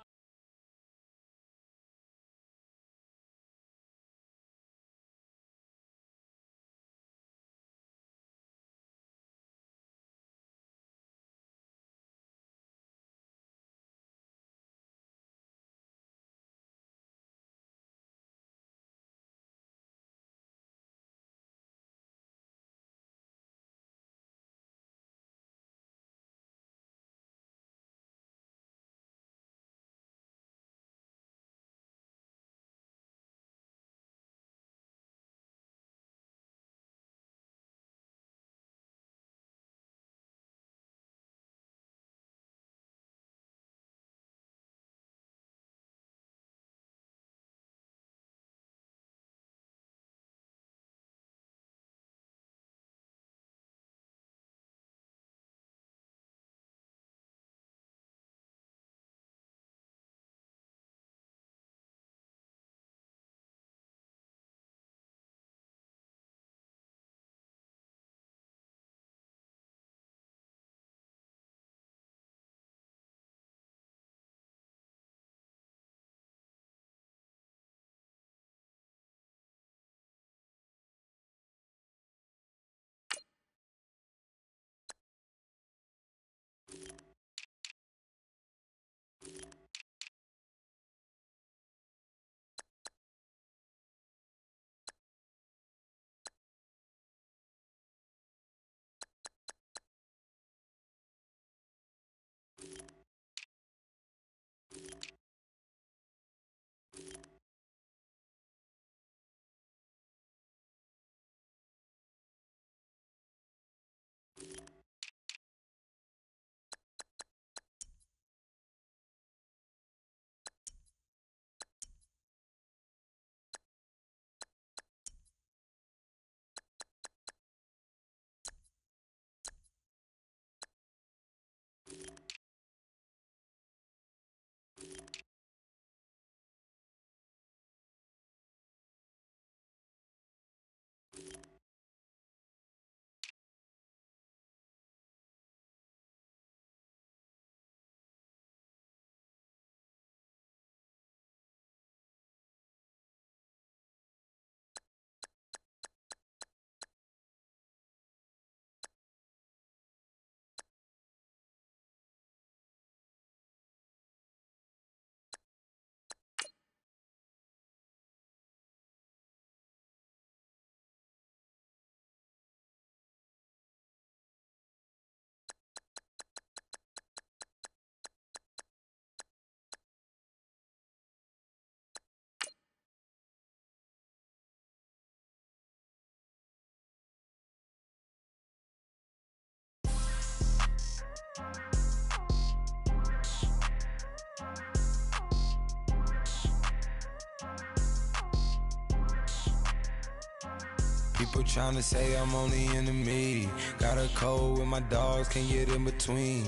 People tryna say I'm only in the me. Got a cold with my dogs, can't get in between.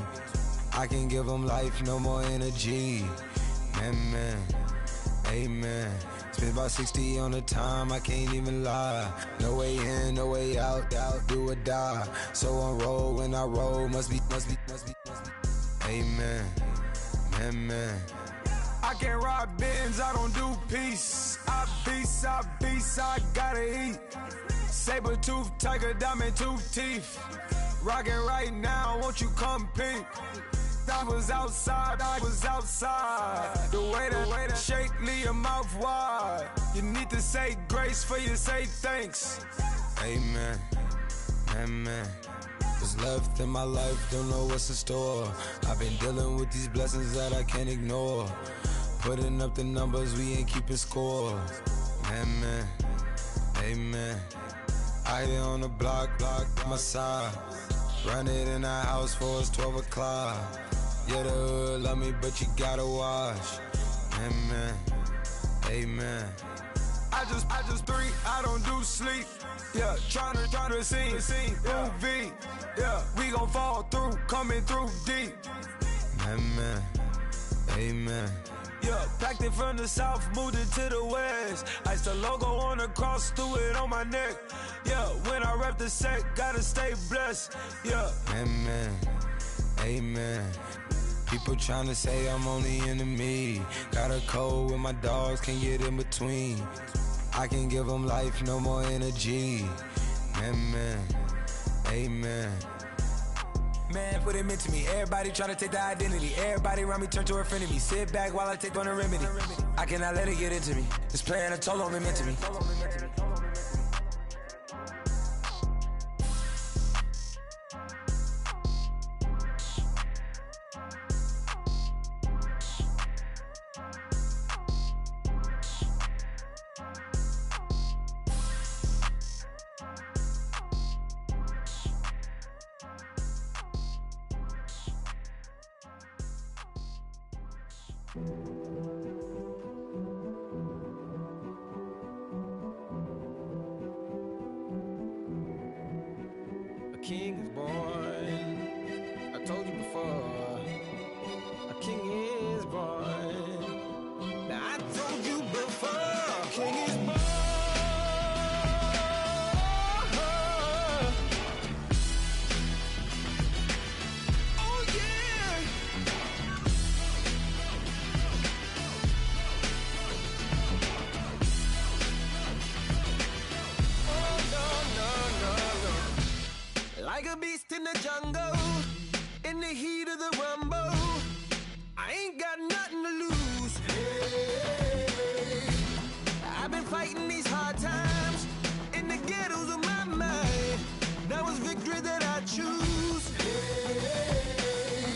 I can give them life, no more energy. Man, amen. Spent about 60 on the time, I can't even lie. No way in, no way out, do or die. So on roll, when I roll, must be. Amen, man. I can't ride Benz, I don't do peace. I beast, I gotta eat. Saber tooth, tiger, diamond tooth teeth. Rockin' right now, won't you come peep? I was outside. The way that shake, leave your mouth wide. You need to say grace for you say thanks. Amen, What's left in my life, don't know what's in store. I've been dealing with these blessings that I can't ignore. Putting up the numbers, we ain't keeping score. Amen, amen. I here on the block, my side. Run it in our house for us 12 o'clock. Yeah, the hood love me, but you gotta watch. Amen, amen. I just three, I don't do sleep. Yeah, tryna see, movie. Yeah, we gon' fall through, coming through deep. Amen, amen. Yeah, packed it from the south, moved it to the west. Iced the logo on the cross, threw it on my neck. Yeah, when I rep the set, gotta stay blessed. Yeah, amen, amen. People tryna say I'm only enemy. Got a code with my dogs, can't get in between. I can give them life, no more energy. Amen, amen. Man, what it meant to me. Everybody try to take the identity. Everybody around me turn to a friend of me. Sit back while I take on a remedy. I cannot let it get into me. This playing a toll on me, meant to me. A king is born. I told you before. A king is born. Now I told you before. A king is born. Oh yeah. Like a beast in the jungle, in the heat of the rumble, I ain't got nothing to lose. Hey, I've been fighting these hard times in the ghettos of my mind. Now it's victory that I choose. Hey,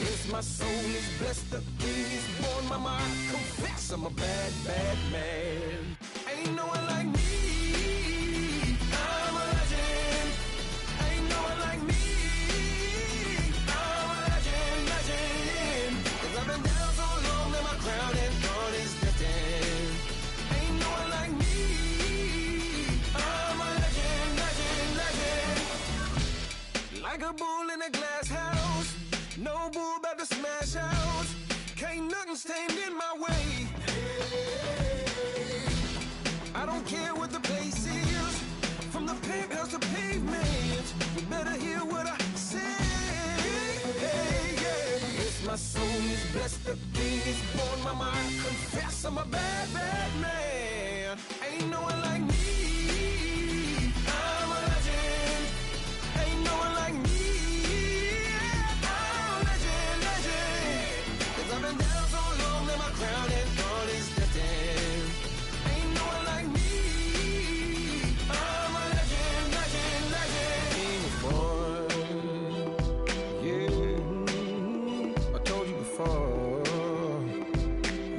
yes, my soul is blessed, the king is born. Mama, I confess I'm a bad, bad man. Ain't no one like me. I'm a legend. Ain't no one like me. I'm a legend, legend. 'Cause I've been down so long that my crown and throne is destined. Ain't no one like me. I'm a legend, legend, legend. Like a bull in a glass house. No bull about to smash out. Can't nothing stand in my way. I don't care what the place is. From the penthouse to pavement, you better hear what I say. Hey, yeah. Yes, my soul is blessed, the king is born. Mama, I confess I'm a bad, bad man. Ain't no one like me. I'm a legend. Ain't no one like me. I'm a legend, legend. 'Cause I've been down so long that my crown and throne is destined. Ain't no one like me. I'm a legend, legend, legend. King is born. Yeah, I told you before.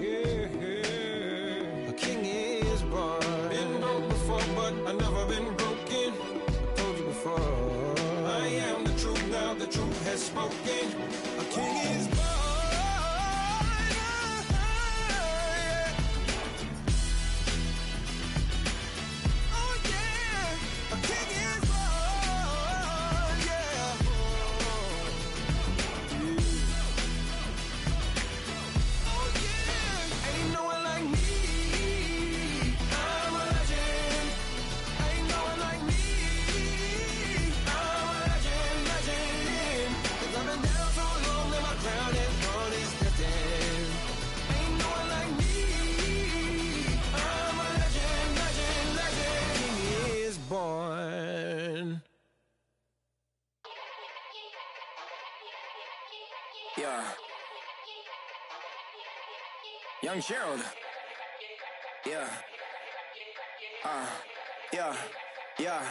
Yeah, a king is born. Been broke before, but I've never been broken. I told you before. I am the truth now, the truth has spoken. A king is born. Oh yeah, a king is born. Yeah. Oh yeah, ain't no one like me. I'm a legend. Ain't no one like me. I'm a legend, legend. 'Cause I've been down so long that my crown and throne is destined. Ain't no one like me. I'm a legend, legend, legend. King is born. Yeah. Young Gerald. Yeah. Yeah.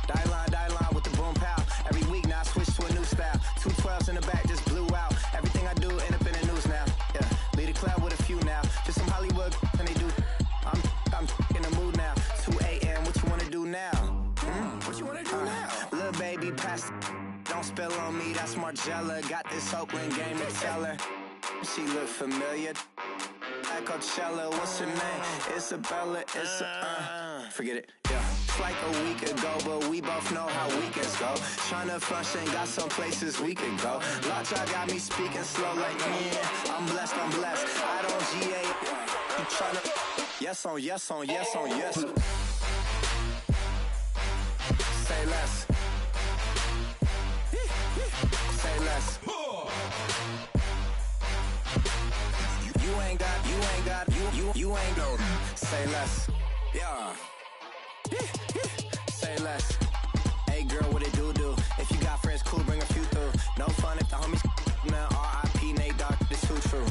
Die line with the boom pow. Every week now I switch to a new style. 212s in the back just blew out. Everything I do end up in the news now. Yeah, lead the club with a few now. Just some Hollywood and they do. I'm in the mood now. 2 a.m. What you wanna do now? What you wanna do now? Little baby, pass. Don't spill on me. That's Margella. Got this Oakland game to tell her. She look familiar. At Coachella, what's her name? Isabella. Forget it. Yeah. It's like a week ago, but we both know how weekends go. Tryna function, got some places we could go. Lot y'all got me speaking slow like, yeah, I'm blessed. I don't GA. You tryna, yes on yes. Say less. Say less. You ain't no. Say less. Yeah. Say less. Hey girl, what it do? If you got friends, cool, bring a few through. No fun if the homies now R.I.P. Nate Dogg, this too true.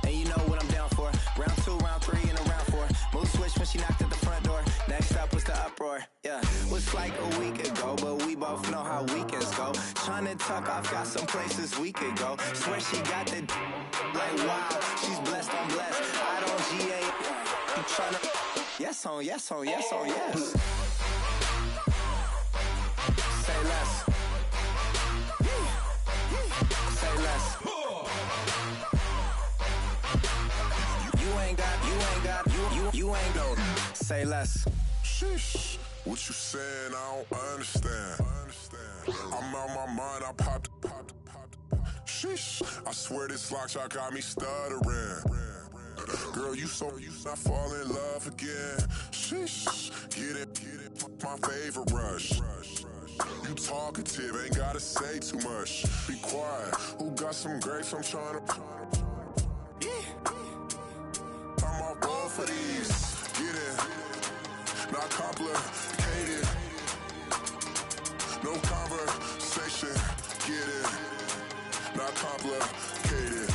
And you know what I'm down for. Round 2, round 3, and a round 4. Mood switch when she knocked at the front door. Next up was the uproar. Yeah, was like a week ago, but we both know how weekends go. Tryna tuck off, got some places we could go. Swear she got the like wow, she's blessed, I'm blessed. I don't GA. You tryna yes on yes. Say less. Say less. You ain't no. Say less. Sheesh, what you saying? I don't understand. I'm out my mind. I popped. Sheesh, I swear this lock y'all got me stuttering. Girl, you not fall in love again. Sheesh, get it, my favorite rush. You talkative, ain't gotta say too much. Be quiet, who got some grapes? I'm tryna. I'm off both for these. Get it, not complicated. No conversation, get it, not complicated.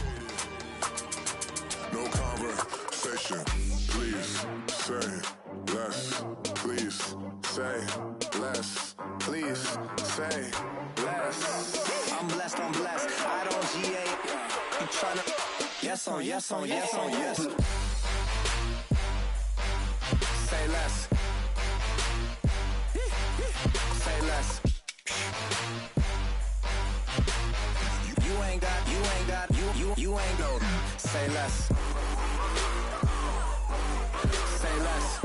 No conversation, please say less. Please say less. Please say less. I'm blessed. I don't GA. You tryna yes on yes. Say less. Say less. You ain't no. Say less. Say less.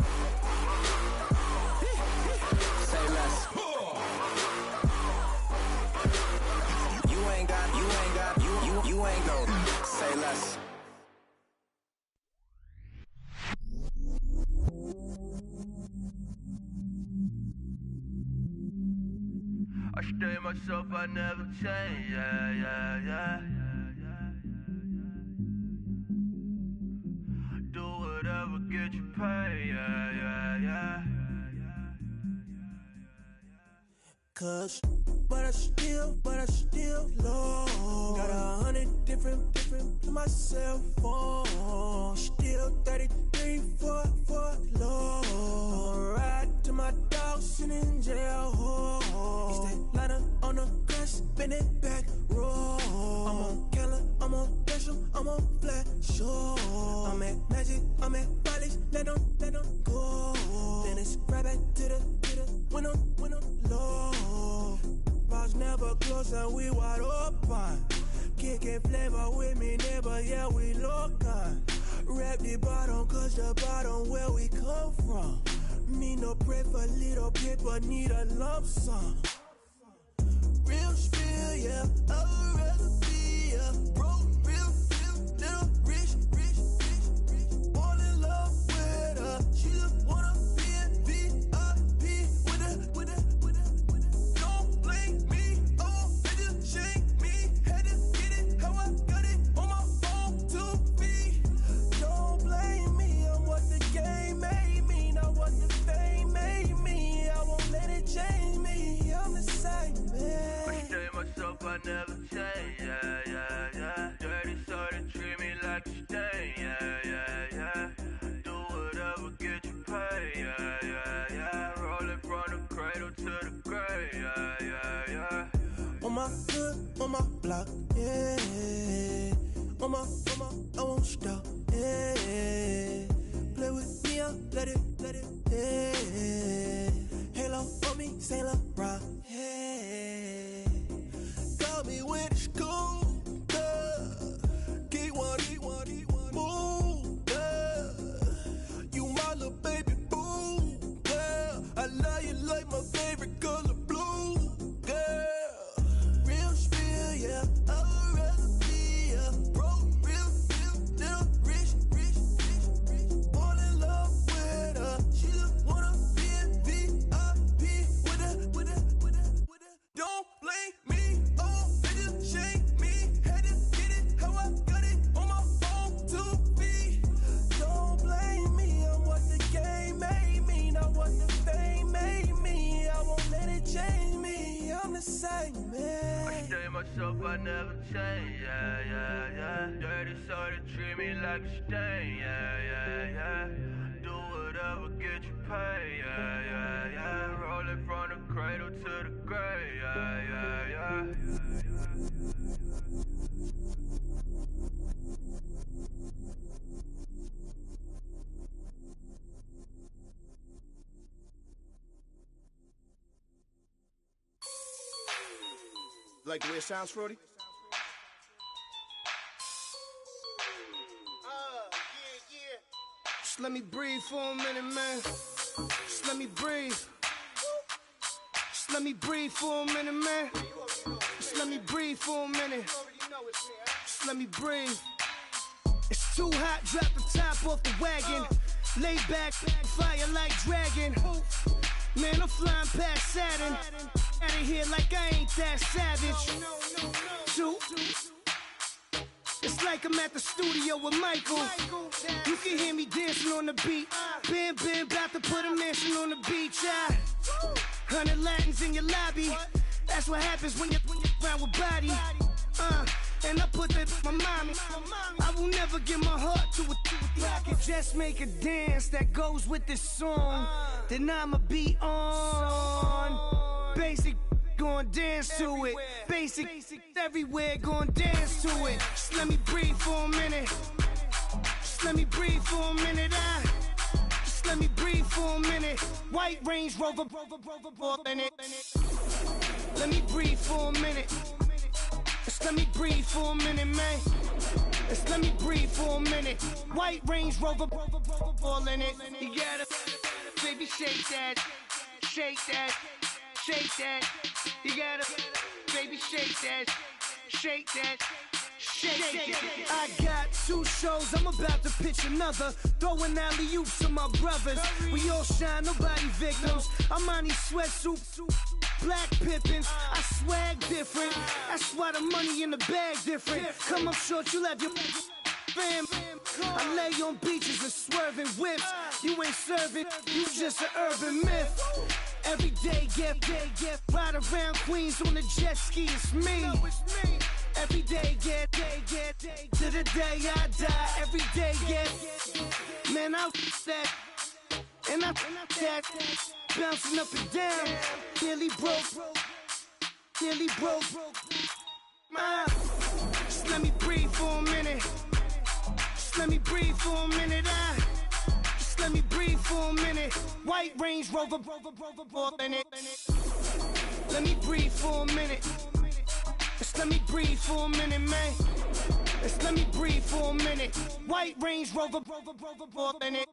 Say less. You ain't no. Say less. I stay myself, I never change, yeah. Do whatever, get you paid, yeah. Cause, but I still low. Got 100 different to my cell phone. Still 33 for low. I'ma ride to my dog sitting in jail. It's that liner on the grass, spin it back, roll. I'm on Keller, I'm on Bishop, I'm on Flat Shore. I'm at Magic, I'm at Follies, let them go. Then it's right back to the when I'm low. Bars never close and we wide open. Kicking flavor with me, neighbor, yeah, we local. Rap the bottom, cause the bottom where we come from. Me no pray for little paper, need a lump sum. Real spill, yeah, I'd rather be, yeah. Broke, real, little rich. All in love with her, she just wanna be in VIP with her. Don't blame me, oh, they just shame me. Had to get it, how I got it on my phone to be. Don't blame me, I'm what the game made me, not what the fame made me. I won't let it change me, I'm the same man. I stay myself, I never change, yeah. Dirty soda, treat me like a stain, yeah. Do whatever, get you paid, yeah. Rolling from the cradle to the grave, yeah. on my block, yeah. On my, I won't stop, yeah. Play with me, I'll let it, yeah. Halo on me, Saint Laurent, yeah. Got me when it's cool, Keep one, move, You my little baby boo, girl. I love you like my favorite color blue, girl. Real spill, yeah. I'd rather be a broke, real, little rich. Fall in love with her. She just wanna be a VIP with her. Don't blame me, oh, niggas shame me. Had to get it how I got it on my phone to be. Don't blame me, I'm what the game made me, not what the fame made me. I won't let it change me, I'm the same, man. I stay myself, I never change, yeah. Dirty soda, treat me like a stain, yeah. Do whatever, get you paid, yeah. Roll it from the cradle to the grave, yeah. Like the way it sounds, Frody? Just let me breathe for a minute, man. Just let me breathe. Just let me breathe for a minute, man. Just let me breathe for a minute. Just let me breathe. It's too hot, drop the top off the wagon. Lay back, fire like dragon. Man, I'm flying past Saturn. Out of here like I ain't that savage. Two. It's like I'm at the studio with Michael. You can hear me dancing on the beat. Bam, about to put a mansion on the beach. 100 Latins in your lobby. That's what happens when you're around with body. And I put that in my mommy. I will never give my heart to a I can just make a dance that goes with this song. Then I'ma be on. Basic, gon' dance to it. Basic, everywhere, gon' dance to it. Just let me breathe for a minute. Just let me breathe for a minute. Just let me breathe for a minute. White Range Rover, in it. Let me breathe for a minute. Just let me breathe for a minute, man. Just let me breathe for a minute. White Range Rover, all in it. You gotta, baby, shake that, shake that, shake that. You gotta, baby, shake that, shake that. Shake. I got 2 shows, I'm about to pitch another. Throwing alley-oops to my brothers. We all shine, nobody victims. I'm on these sweatsuits, black Pippins. I swag different. That's why the money in the bag different. Come up short, you have your fam. I lay on beaches and swerving whips. You ain't serving, you just an urban myth. Every day, get ride around Queens on the jet ski, it's me. Every day, get to the day I die. Every day, get man, I that and I that bouncing up and down. Nearly broke. Just let me breathe for a minute. Just let me breathe for a minute. Just let me breathe for a minute. White Range Rover, in it. Let me breathe for a minute. Just let me breathe for a minute, man. Just let me breathe for a minute. White Range Rover, in it.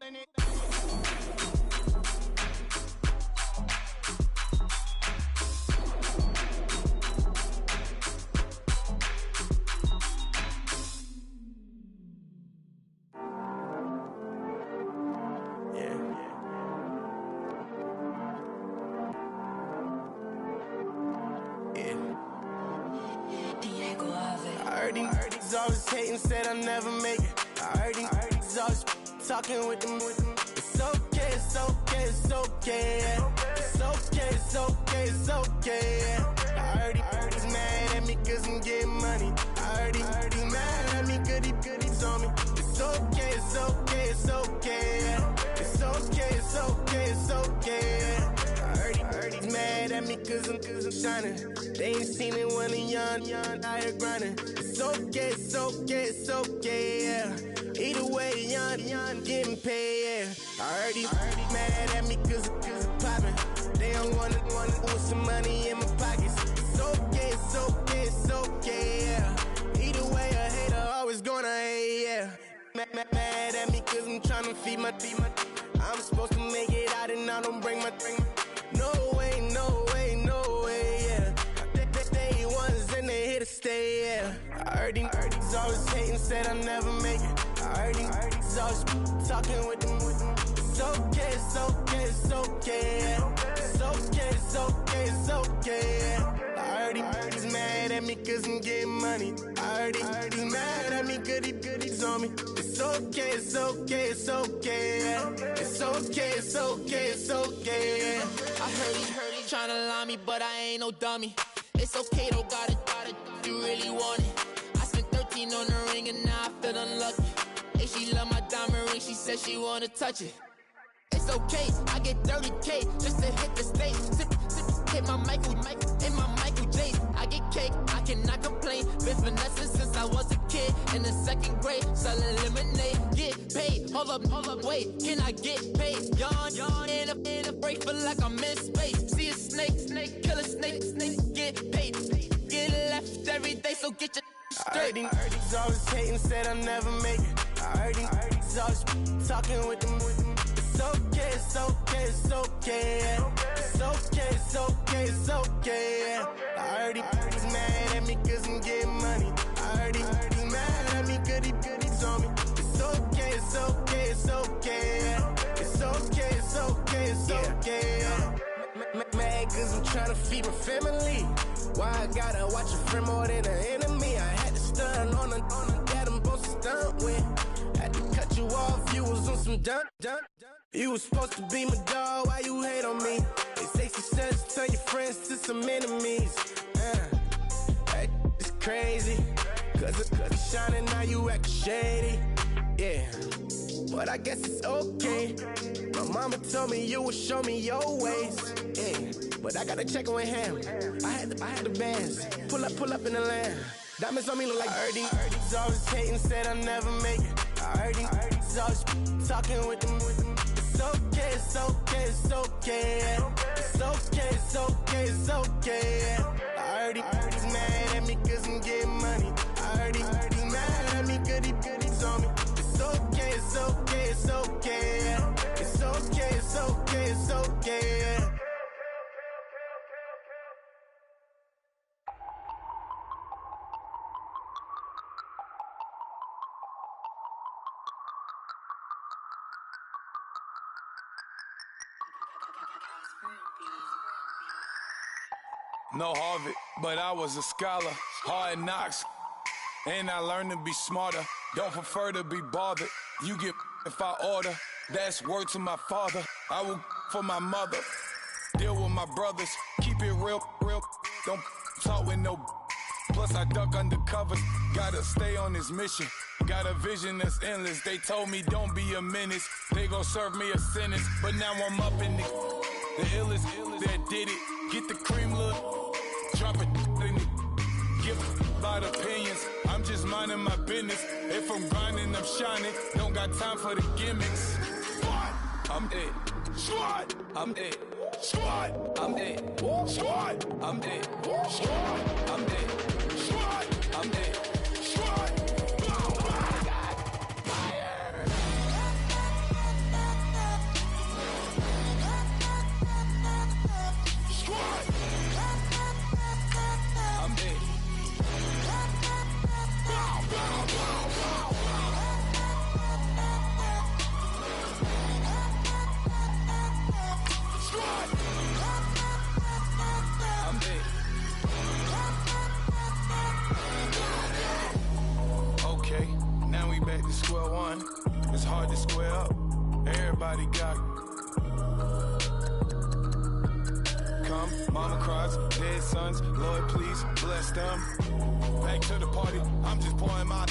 Always hating, said I'll never make it. I heard these always talking with them. It's okay, it's okay, it's okay. It's okay, it's okay, it's okay. I heard he's mad at me cause I'm getting money. I heard he's mad at me cause he's on me. It's okay, it's okay, it's okay. It's okay, it's okay, it's okay. I heard he's mad at me cause cause I'm shining. They ain't seen it when I'm young, out here grinding. It's okay, it's okay, it's okay, yeah. Either way, young, getting paid, yeah. I heard these mad at me cause I'm poppin'. They don't wanna put some money in my pockets. It's okay, it's okay, it's okay, yeah. Either way, a hater always gonna hate, yeah. Mad at me cause I'm tryna feed my I'm supposed to make it out and I don't bring my No way, no way, no way, yeah. They ones and they here to stay, yeah. I heard these always hating, said I never make it. I heard these always talking with them. It's okay, it's okay, it's okay, yeah. It's okay, it's okay, it's okay, yeah. I heard he's mad at me cause I'm getting money. I heard he's mad at me, goodies on me. It's okay, it's okay, it's okay, yeah. It's okay, it's okay, it's okay, yeah. I heard he tryna lie me, but I ain't no dummy. It's okay though, got it, you really want it. I spent 13 on the ring and now I feel unlucky. Hey, she love my diamond ring, she said she wanna touch it. It's okay, I get 30K just to hit the stage. Sip, hit my Michael in my Michael J's. I get cake, I cannot complain. Been finessing since I was a kid in the 2nd grade, selling lemonade. Get paid, hold up, wait, can I get paid? Yawn in a break, feel like I'm in space. See a snake, kill a snake, get paid. Get left every day, so get your straight. I heard these always hating, said I never make it. I heard these always talking with them. It's okay, it's okay, it's okay, yeah. It's okay, it's okay, it's okay, yeah. I heard he's mad at me cause I'm getting money. I heard he's mad at me, goodies on me. It's okay, it's okay, it's okay, yeah. It's okay, it's okay, it's okay, yeah. Mad cause I'm trying to feed my family. Why I gotta watch a friend more than an enemy? I had to stun on a that I'm supposed to stunt with. Had to cut you off, you was on some dun. You was supposed to be my dog, why you hate on me? They say success, turn your friends to some enemies. That is crazy, cause it's shining, now you actin' shady. Yeah, but I guess it's okay. My mama told me you would show me your ways. Yeah, but I gotta check with him. I had the bands, pull up in the land. Diamonds on me look like I heard these always hating, said I never make it. I heard these always talking with them. It's okay, it's okay, it's okay, yeah. It's okay, it's okay, it's okay, yeah. I heard he's mad at me cause I'm getting money. I heard he's mad at me, goodies on me. It's okay, it's okay, it's okay, yeah. It's okay, it's okay, it's okay, yeah. No Harvard, but I was a scholar. Hard knocks, and I learned to be smarter. Don't prefer to be bothered. You get if I order. That's word to my father. I will for my mother. Deal with my brothers. Keep it real. Don't talk with no. Plus I duck undercover. Gotta stay on this mission. Got a vision that's endless. They told me don't be a menace. They gon' serve me a sentence. But now I'm up in the illest that did it. Get the cream look. Drop it in it. Give about opinions. I'm just minding my business. If I'm grinding, I'm shining. Don't got time for the gimmicks. Squad, I'm it. Squad, I'm it. Squad, I'm it. Squad, I'm it. Squad, I'm it. Squad, I'm it. Squad. Square one, it's hard to square up. Everybody got come, mama cries, dead sons. Lord, please bless them. Back to the party, I'm just pouring my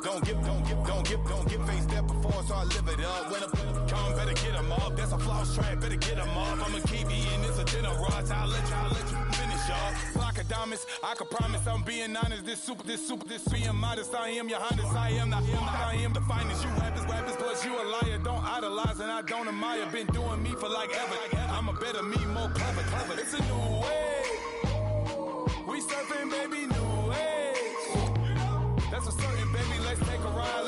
Don't get faced that before, so I live it up. When I come, better get them up. That's a floss track, better get them up. I'ma keep you in this a dinner rush. I'll let you finish up. Flock of diamonds, I can promise I'm being honest. This being modest. I am your highness. I am the finest. You rappers, plus you a liar. Don't idolize and I don't admire. Been doing me for like ever. I'm a better me, more clever. It's a new way. We surfing, baby, new age. That's a certain, baby. Let's take a ride.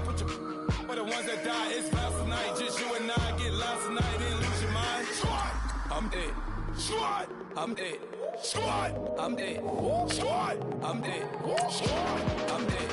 Put your for the ones that die. It's vows tonight. Just you and I get lost tonight and lose your mind. Squad, I'm dead. Squad, I'm dead. Squad, I'm dead. Squad, I'm dead. Squad, I'm dead.